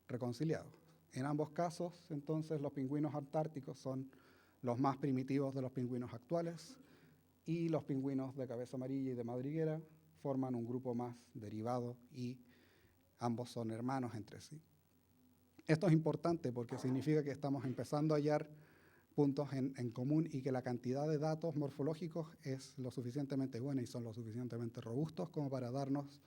reconciliados. En ambos casos, entonces, los pingüinos antárticos son los más primitivos de los pingüinos actuales y los pingüinos de cabeza amarilla y de madriguera forman un grupo más derivado y ambos son hermanos entre sí. Esto es importante porque significa que estamos empezando a hallar puntos en común y que la cantidad de datos morfológicos es lo suficientemente buena y son lo suficientemente robustos como para darnos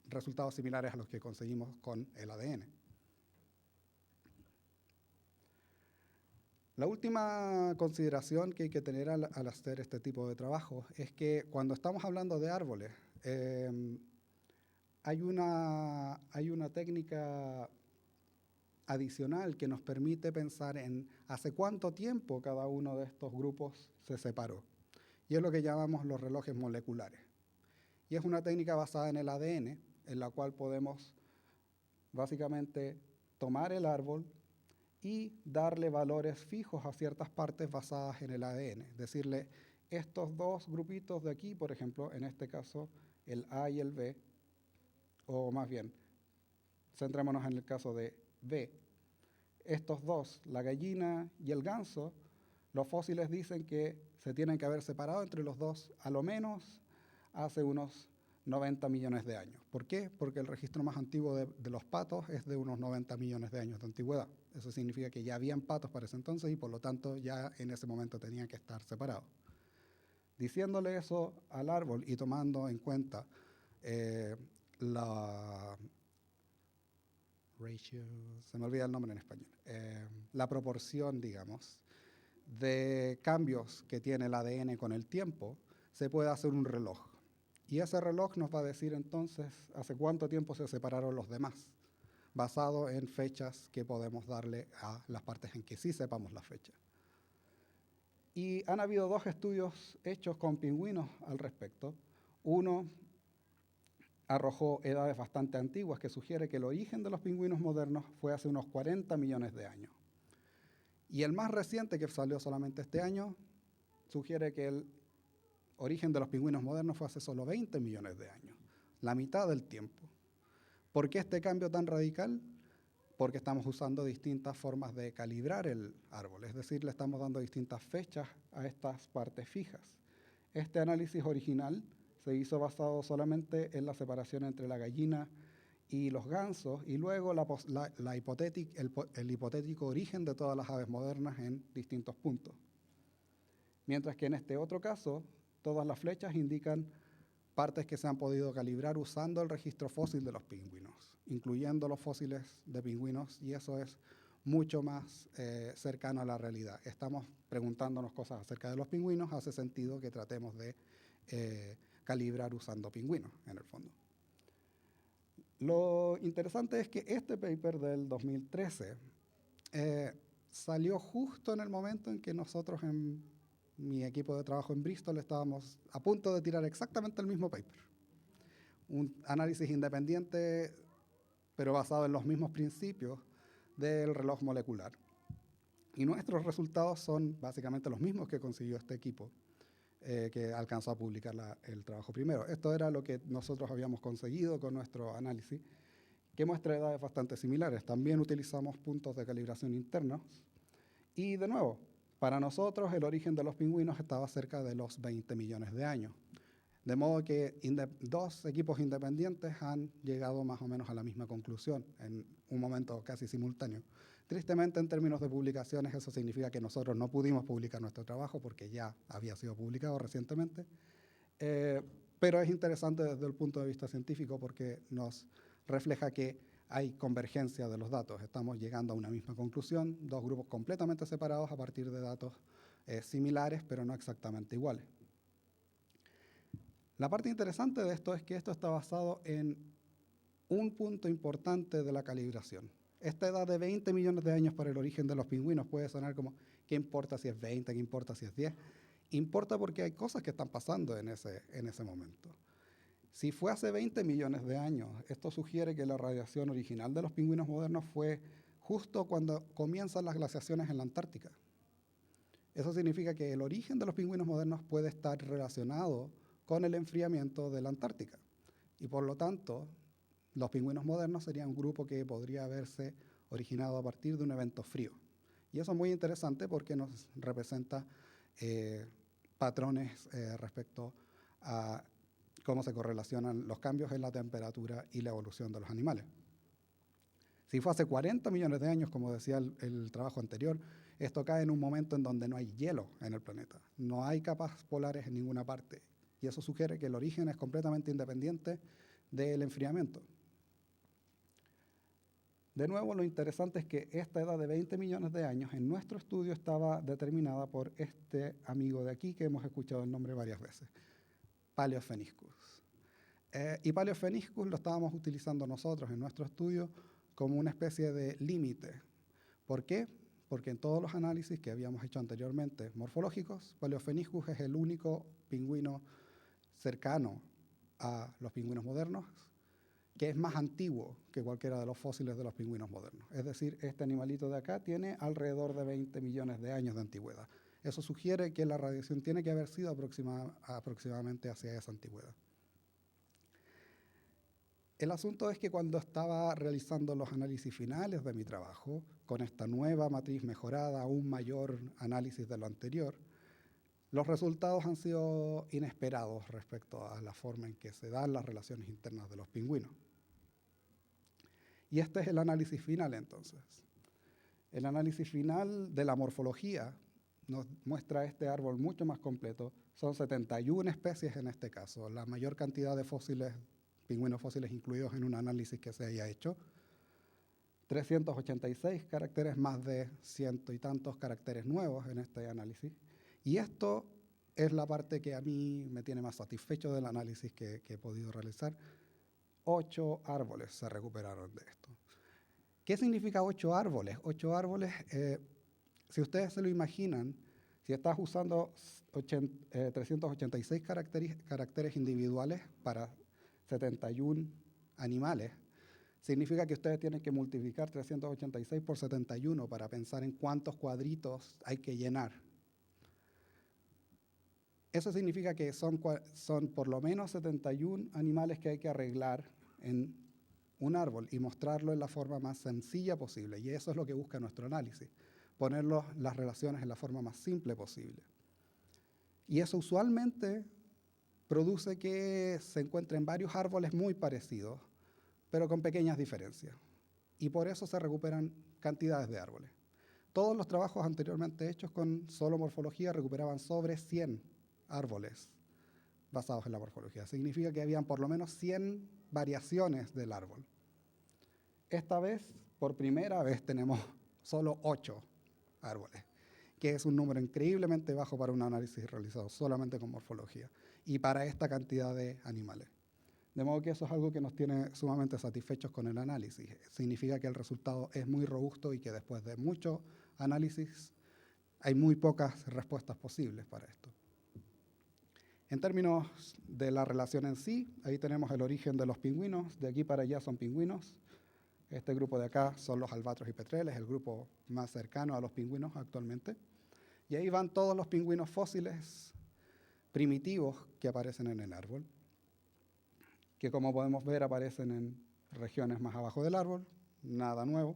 resultados similares a los que conseguimos con el ADN. La última consideración que hay que tener al hacer este tipo de trabajo es que cuando estamos hablando de árboles, hay una técnica adicional que nos permite pensar en hace cuánto tiempo cada uno de estos grupos se separó. Y es lo que llamamos los relojes moleculares. Y es una técnica basada en el ADN, en la cual podemos básicamente tomar el árbol y darle valores fijos a ciertas partes basadas en el ADN. Decirle, estos dos grupitos de aquí, por ejemplo, en este caso, el A y el B, o más bien, centrémonos en el caso de B. Estos dos, la gallina y el ganso, los fósiles dicen que se tienen que haber separado entre los dos a lo menos hace unos 90 millones de años. ¿Por qué? Porque el registro más antiguo de los patos es de unos 90 millones de años de antigüedad. Eso significa que ya habían patos para ese entonces y por lo tanto ya en ese momento tenían que estar separados. Diciéndole eso al árbol y tomando en cuenta la ratio, se me olvida el nombre en español, la proporción, digamos, de cambios que tiene el ADN con el tiempo, se puede hacer un reloj. Y ese reloj nos va a decir entonces hace cuánto tiempo se separaron los demás, basado en fechas que podemos darle a las partes en que sí sepamos la fecha. Y han habido dos estudios hechos con pingüinos al respecto. Uno arrojó edades bastante antiguas que sugiere que el origen de los pingüinos modernos fue hace unos 40 millones de años. Y el más reciente, que salió solamente este año, sugiere que el origen de los pingüinos modernos fue hace solo 20 millones de años, la mitad del tiempo. ¿Por qué este cambio tan radical? Porque estamos usando distintas formas de calibrar el árbol, es decir, le estamos dando distintas fechas a estas partes fijas. Este análisis original se hizo basado solamente en la separación entre la gallina y los gansos, y luego el hipotético origen de todas las aves modernas en distintos puntos. Mientras que en este otro caso, todas las flechas indican partes que se han podido calibrar usando el registro fósil de los pingüinos, incluyendo los fósiles de pingüinos, y eso es mucho más cercano a la realidad. Estamos preguntándonos cosas acerca de los pingüinos, hace sentido que tratemos de calibrar usando pingüinos, en el fondo. Lo interesante es que este paper del 2013 salió justo en el momento en que nosotros en mi equipo de trabajo en Bristol estábamos a punto de tirar exactamente el mismo paper. Un análisis independiente, pero basado en los mismos principios del reloj molecular. Y nuestros resultados son básicamente los mismos que consiguió este equipo, que alcanzó a publicar el trabajo primero. Esto era lo que nosotros habíamos conseguido con nuestro análisis, que muestra edades bastante similares. También utilizamos puntos de calibración internos. Y de nuevo, para nosotros el origen de los pingüinos estaba cerca de los 20 millones de años. De modo que dos equipos independientes han llegado más o menos a la misma conclusión en un momento casi simultáneo. Tristemente, en términos de publicaciones, eso significa que nosotros no pudimos publicar nuestro trabajo porque ya había sido publicado recientemente. Pero es interesante desde el punto de vista científico porque nos refleja que hay convergencia de los datos. Estamos llegando a una misma conclusión, dos grupos completamente separados a partir de datos similares, pero no exactamente iguales. La parte interesante de esto es que esto está basado en un punto importante de la calibración. Esta edad de 20 millones de años para el origen de los pingüinos puede sonar como, ¿qué importa si es 20? ¿Qué importa si es 10? Importa porque hay cosas que están pasando en ese momento. Si fue hace 20 millones de años, esto sugiere que la radiación original de los pingüinos modernos fue justo cuando comienzan las glaciaciones en la Antártica. Eso significa que el origen de los pingüinos modernos puede estar relacionado con el enfriamiento de la Antártica. Y por lo tanto, los pingüinos modernos serían un grupo que podría haberse originado a partir de un evento frío. Y eso es muy interesante porque nos representa patrones respecto a cómo se correlacionan los cambios en la temperatura y la evolución de los animales. Si fue hace 40 millones de años, como decía el trabajo anterior, esto cae en un momento en donde no hay hielo en el planeta. No hay capas polares en ninguna parte. Y eso sugiere que el origen es completamente independiente del enfriamiento. De nuevo, lo interesante es que esta edad de 20 millones de años en nuestro estudio estaba determinada por este amigo de aquí que hemos escuchado el nombre varias veces, Paleopheniscus. Y Paleopheniscus lo estábamos utilizando nosotros en nuestro estudio como una especie de límite. ¿Por qué? Porque en todos los análisis que habíamos hecho anteriormente morfológicos, Paleopheniscus es el único pingüino cercano a los pingüinos modernos que es más antiguo que cualquiera de los fósiles de los pingüinos modernos. Es decir, este animalito de acá tiene alrededor de 20 millones de años de antigüedad. Eso sugiere que la radiación tiene que haber sido aproximadamente hacia esa antigüedad. El asunto es que cuando estaba realizando los análisis finales de mi trabajo, con esta nueva matriz mejorada, un mayor análisis de lo anterior, los resultados han sido inesperados respecto a la forma en que se dan las relaciones internas de los pingüinos. Y este es el análisis final, entonces. El análisis final de la morfología nos muestra este árbol mucho más completo. Son 71 especies en este caso, la mayor cantidad de fósiles, pingüinos fósiles incluidos en un análisis que se haya hecho. 386 caracteres, más de ciento y tantos caracteres nuevos en este análisis. Y esto es la parte que a mí me tiene más satisfecho del análisis que he podido realizar. 8 árboles se recuperaron de esto. ¿Qué significa 8 árboles? 8 árboles, si ustedes se lo imaginan, si estás usando 386 caracteres individuales para 71 animales, significa que ustedes tienen que multiplicar 386 por 71 para pensar en cuántos cuadritos hay que llenar. Eso significa que son por lo menos 71 animales que hay que arreglar en un árbol y mostrarlo en la forma más sencilla posible. Y eso es lo que busca nuestro análisis, poner las relaciones en la forma más simple posible. Y eso usualmente produce que se encuentren varios árboles muy parecidos, pero con pequeñas diferencias. Y por eso se recuperan cantidades de árboles. Todos los trabajos anteriormente hechos con solo morfología recuperaban sobre 100 árboles basados en la morfología. Significa que habían por lo menos 100 variaciones del árbol. Esta vez, por primera vez, tenemos solo 8 árboles, que es un número increíblemente bajo para un análisis realizado solamente con morfología y para esta cantidad de animales. De modo que eso es algo que nos tiene sumamente satisfechos con el análisis. Significa que el resultado es muy robusto y que después de mucho análisis hay muy pocas respuestas posibles para esto. En términos de la relación en sí, ahí tenemos el origen de los pingüinos. De aquí para allá son pingüinos. Este grupo de acá son los albatros y petreles, el grupo más cercano a los pingüinos actualmente. Y ahí van todos los pingüinos fósiles primitivos que aparecen en el árbol, que como podemos ver aparecen en regiones más abajo del árbol, nada nuevo.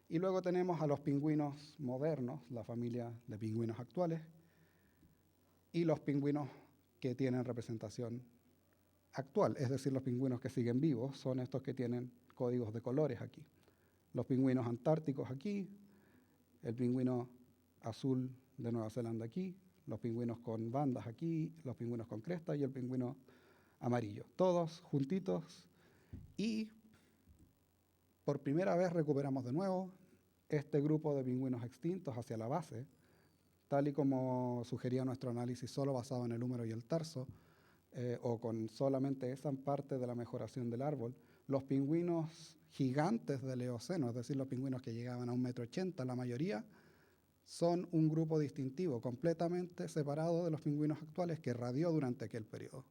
Y luego tenemos a los pingüinos modernos, la familia de pingüinos actuales, y los pingüinos que tienen representación actual, es decir, los pingüinos que siguen vivos, son estos que tienen códigos de colores aquí. Los pingüinos antárticos aquí, el pingüino azul de Nueva Zelanda aquí, los pingüinos con bandas aquí, los pingüinos con cresta y el pingüino amarillo. Todos juntitos y por primera vez recuperamos de nuevo este grupo de pingüinos extintos hacia la base, tal y como sugería nuestro análisis solo basado en el húmero y el tarso, o con solamente esa parte de la mejoración del árbol. Los pingüinos gigantes del Eoceno, es decir, los pingüinos que llegaban a 1,80 m, la mayoría, son un grupo distintivo, completamente separado de los pingüinos actuales que radió durante aquel periodo.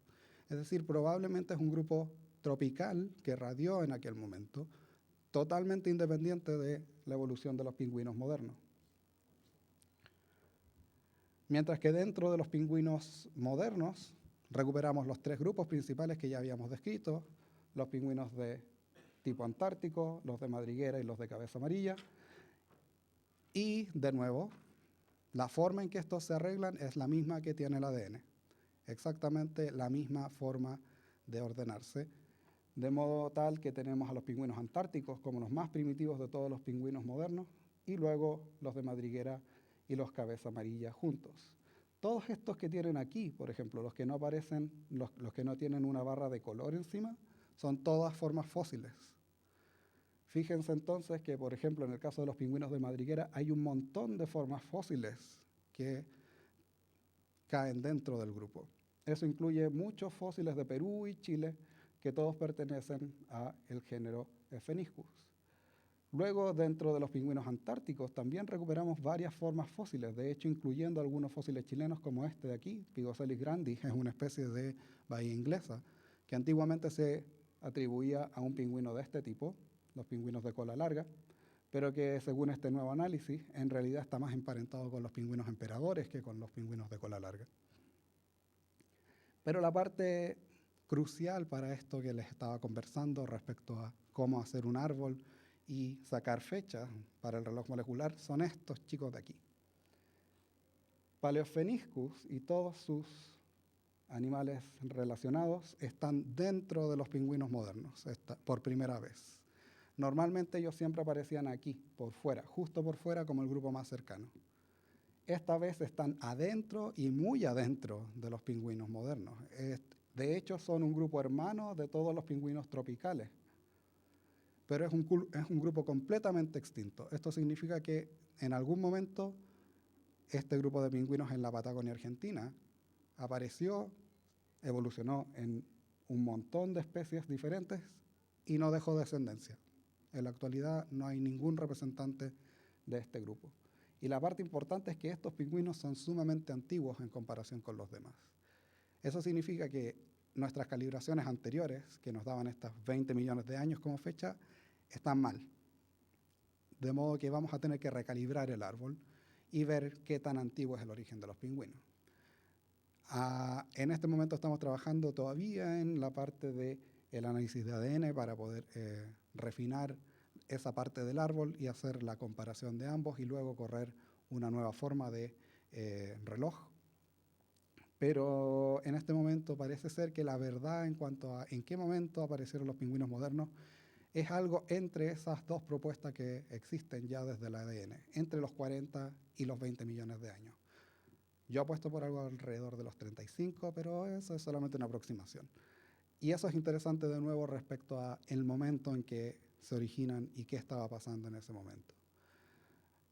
Es decir, probablemente es un grupo tropical que radió en aquel momento, totalmente independiente de la evolución de los pingüinos modernos. Mientras que dentro de los pingüinos modernos recuperamos los 3 grupos principales que ya habíamos descrito, los pingüinos de tipo antártico, los de madriguera y los de cabeza amarilla. Y, de nuevo, la forma en que estos se arreglan es la misma que tiene el ADN, exactamente la misma forma de ordenarse, de modo tal que tenemos a los pingüinos antárticos como los más primitivos de todos los pingüinos modernos, y luego los de madriguera y los cabeza amarilla juntos. Todos estos que tienen aquí, por ejemplo, los que no aparecen, los que no tienen una barra de color encima, son todas formas fósiles. Fíjense entonces que, por ejemplo, en el caso de los pingüinos de madriguera, hay un montón de formas fósiles que caen dentro del grupo. Eso incluye muchos fósiles de Perú y Chile que todos pertenecen al género Pheniscus. Luego, dentro de los pingüinos antárticos, también recuperamos varias formas fósiles, de hecho, incluyendo algunos fósiles chilenos como este de aquí, Pygocelis grandis, es una especie de bahía inglesa, que antiguamente se atribuía a un pingüino de este tipo, los pingüinos de cola larga, pero que según este nuevo análisis, en realidad está más emparentado con los pingüinos emperadores que con los pingüinos de cola larga. Pero la parte crucial para esto que les estaba conversando respecto a cómo hacer un árbol y sacar fechas para el reloj molecular son estos chicos de aquí. Paleopheniscus y todos sus animales relacionados están dentro de los pingüinos modernos por primera vez. Normalmente ellos siempre aparecían aquí, por fuera, justo por fuera como el grupo más cercano. Esta vez están adentro y muy adentro de los pingüinos modernos. De hecho, son un grupo hermano de todos los pingüinos tropicales, pero es un grupo completamente extinto. Esto significa que en algún momento este grupo de pingüinos en la Patagonia Argentina apareció, evolucionó en un montón de especies diferentes y no dejó descendencia. En la actualidad no hay ningún representante de este grupo. Y la parte importante es que estos pingüinos son sumamente antiguos en comparación con los demás. Eso significa que nuestras calibraciones anteriores, que nos daban estos 20 millones de años como fecha, están mal. De modo que vamos a tener que recalibrar el árbol y ver qué tan antiguo es el origen de los pingüinos. En este momento estamos trabajando todavía en la parte del análisis de ADN para poder refinar esa parte del árbol y hacer la comparación de ambos y luego correr una nueva forma de reloj. Pero en este momento parece ser que la verdad en cuanto a en qué momento aparecieron los pingüinos modernos es algo entre esas dos propuestas que existen ya desde el ADN, entre los 40 y los 20 millones de años. Yo apuesto por algo alrededor de los 35, pero eso es solamente una aproximación. Y eso es interesante de nuevo respecto a el momento en que se originan y qué estaba pasando en ese momento.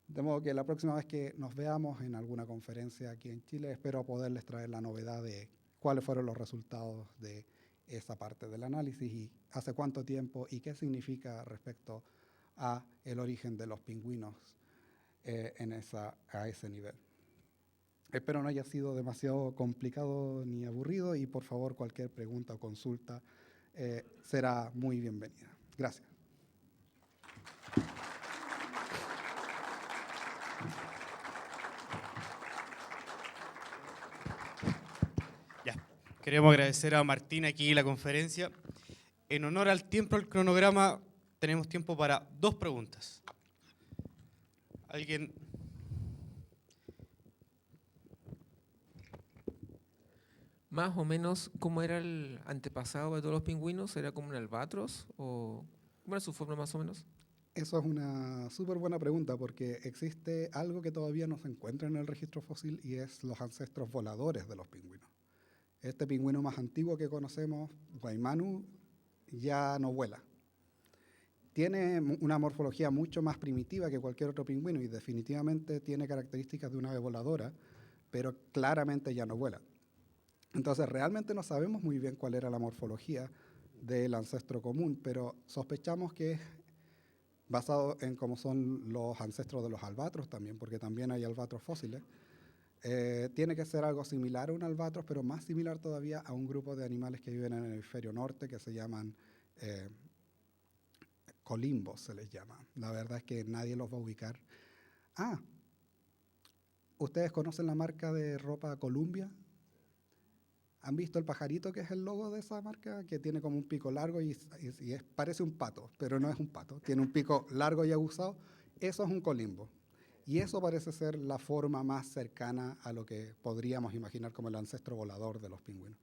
De modo que la próxima vez que nos veamos en alguna conferencia aquí en Chile, espero poderles traer la novedad de cuáles fueron los resultados de esa parte del análisis y hace cuánto tiempo y qué significa respecto a el origen de los pingüinos a ese nivel. Espero no haya sido demasiado complicado ni aburrido y por favor cualquier pregunta o consulta será muy bienvenida. Gracias. Ya, queremos agradecer a Martín aquí la conferencia. En honor al tiempo, al cronograma, tenemos tiempo para 2 preguntas. ¿Alguien? Más o menos, ¿cómo era el antepasado de todos los pingüinos? ¿Era como un albatros? ¿O cómo era su forma más o menos? Eso es una súper buena pregunta porque existe algo que todavía no se encuentra en el registro fósil y es los ancestros voladores de los pingüinos. Este pingüino más antiguo que conocemos, Guaymanu, ya no vuela. Tiene una morfología mucho más primitiva que cualquier otro pingüino y definitivamente tiene características de una ave voladora, pero claramente ya no vuela. Entonces, realmente no sabemos muy bien cuál era la morfología del ancestro común, pero sospechamos que es basado en cómo son los ancestros de los albatros también, porque también hay albatros fósiles. Tiene que ser algo similar a un albatros, pero más similar todavía a un grupo de animales que viven en el hemisferio norte, que se llaman colimbos, se les llama. La verdad es que nadie los va a ubicar. ¿Ustedes conocen la marca de ropa Columbia? ¿Han visto el pajarito que es el logo de esa marca? Que tiene como un pico largo y parece un pato, pero no es un pato. Tiene un pico largo y aguzado. Eso es un colimbo. Y eso parece ser la forma más cercana a lo que podríamos imaginar como el ancestro volador de los pingüinos.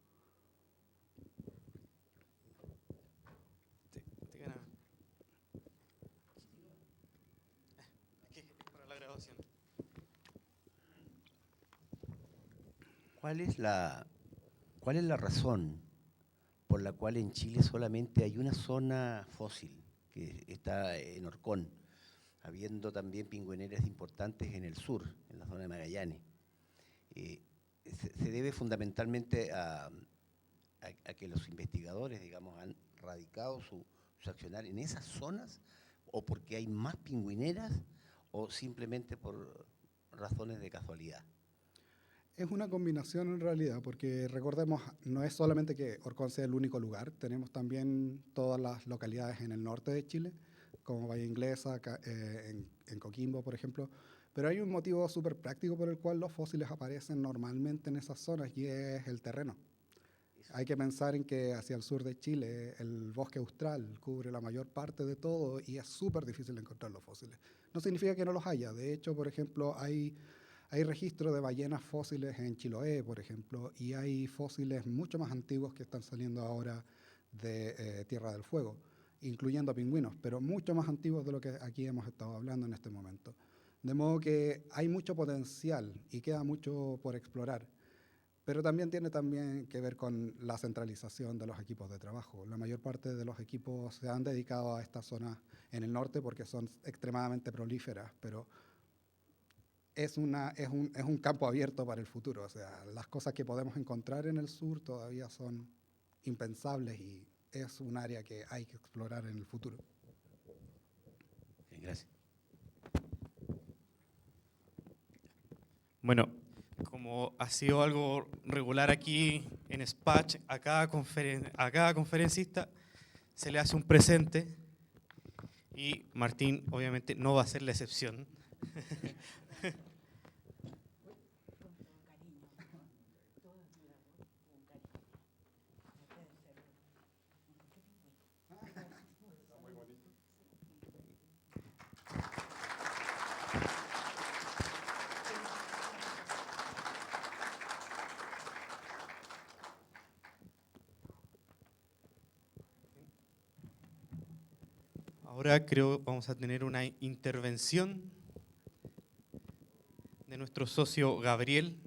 Para la grabación. ¿Cuál es la razón por la cual en Chile solamente hay una zona fósil, que está en Orcón, habiendo también pingüineras importantes en el sur, en la zona de Magallanes. Se debe fundamentalmente a que los investigadores, digamos, han radicado su accionar en esas zonas, o porque hay más pingüineras, o simplemente por razones de casualidad. Es una combinación en realidad, porque recordemos, no es solamente que Orcón sea el único lugar, tenemos también todas las localidades en el norte de Chile, como Bahía Inglesa, en Coquimbo, por ejemplo, pero hay un motivo súper práctico por el cual los fósiles aparecen normalmente en esas zonas, y es el terreno. Hay que pensar en que hacia el sur de Chile el bosque austral cubre la mayor parte de todo y es súper difícil encontrar los fósiles. No significa que no los haya. De hecho, por ejemplo, hay registro de ballenas fósiles en Chiloé, por ejemplo, y hay fósiles mucho más antiguos que están saliendo ahora de Tierra del Fuego, incluyendo pingüinos, pero mucho más antiguos de lo que aquí hemos estado hablando en este momento. De modo que hay mucho potencial y queda mucho por explorar. Pero también tiene que ver con la centralización de los equipos de trabajo. La mayor parte de los equipos se han dedicado a estas zonas en el norte porque son extremadamente prolíferas, pero es un campo abierto para el futuro. O sea, las cosas que podemos encontrar en el sur todavía son impensables y es un área que hay que explorar en el futuro. Bien, gracias. Bueno, como ha sido algo regular aquí en Spach, a cada conferencista se le hace un presente y Martín obviamente no va a ser la excepción. Ahora creo que vamos a tener una intervención de nuestro socio Gabriel.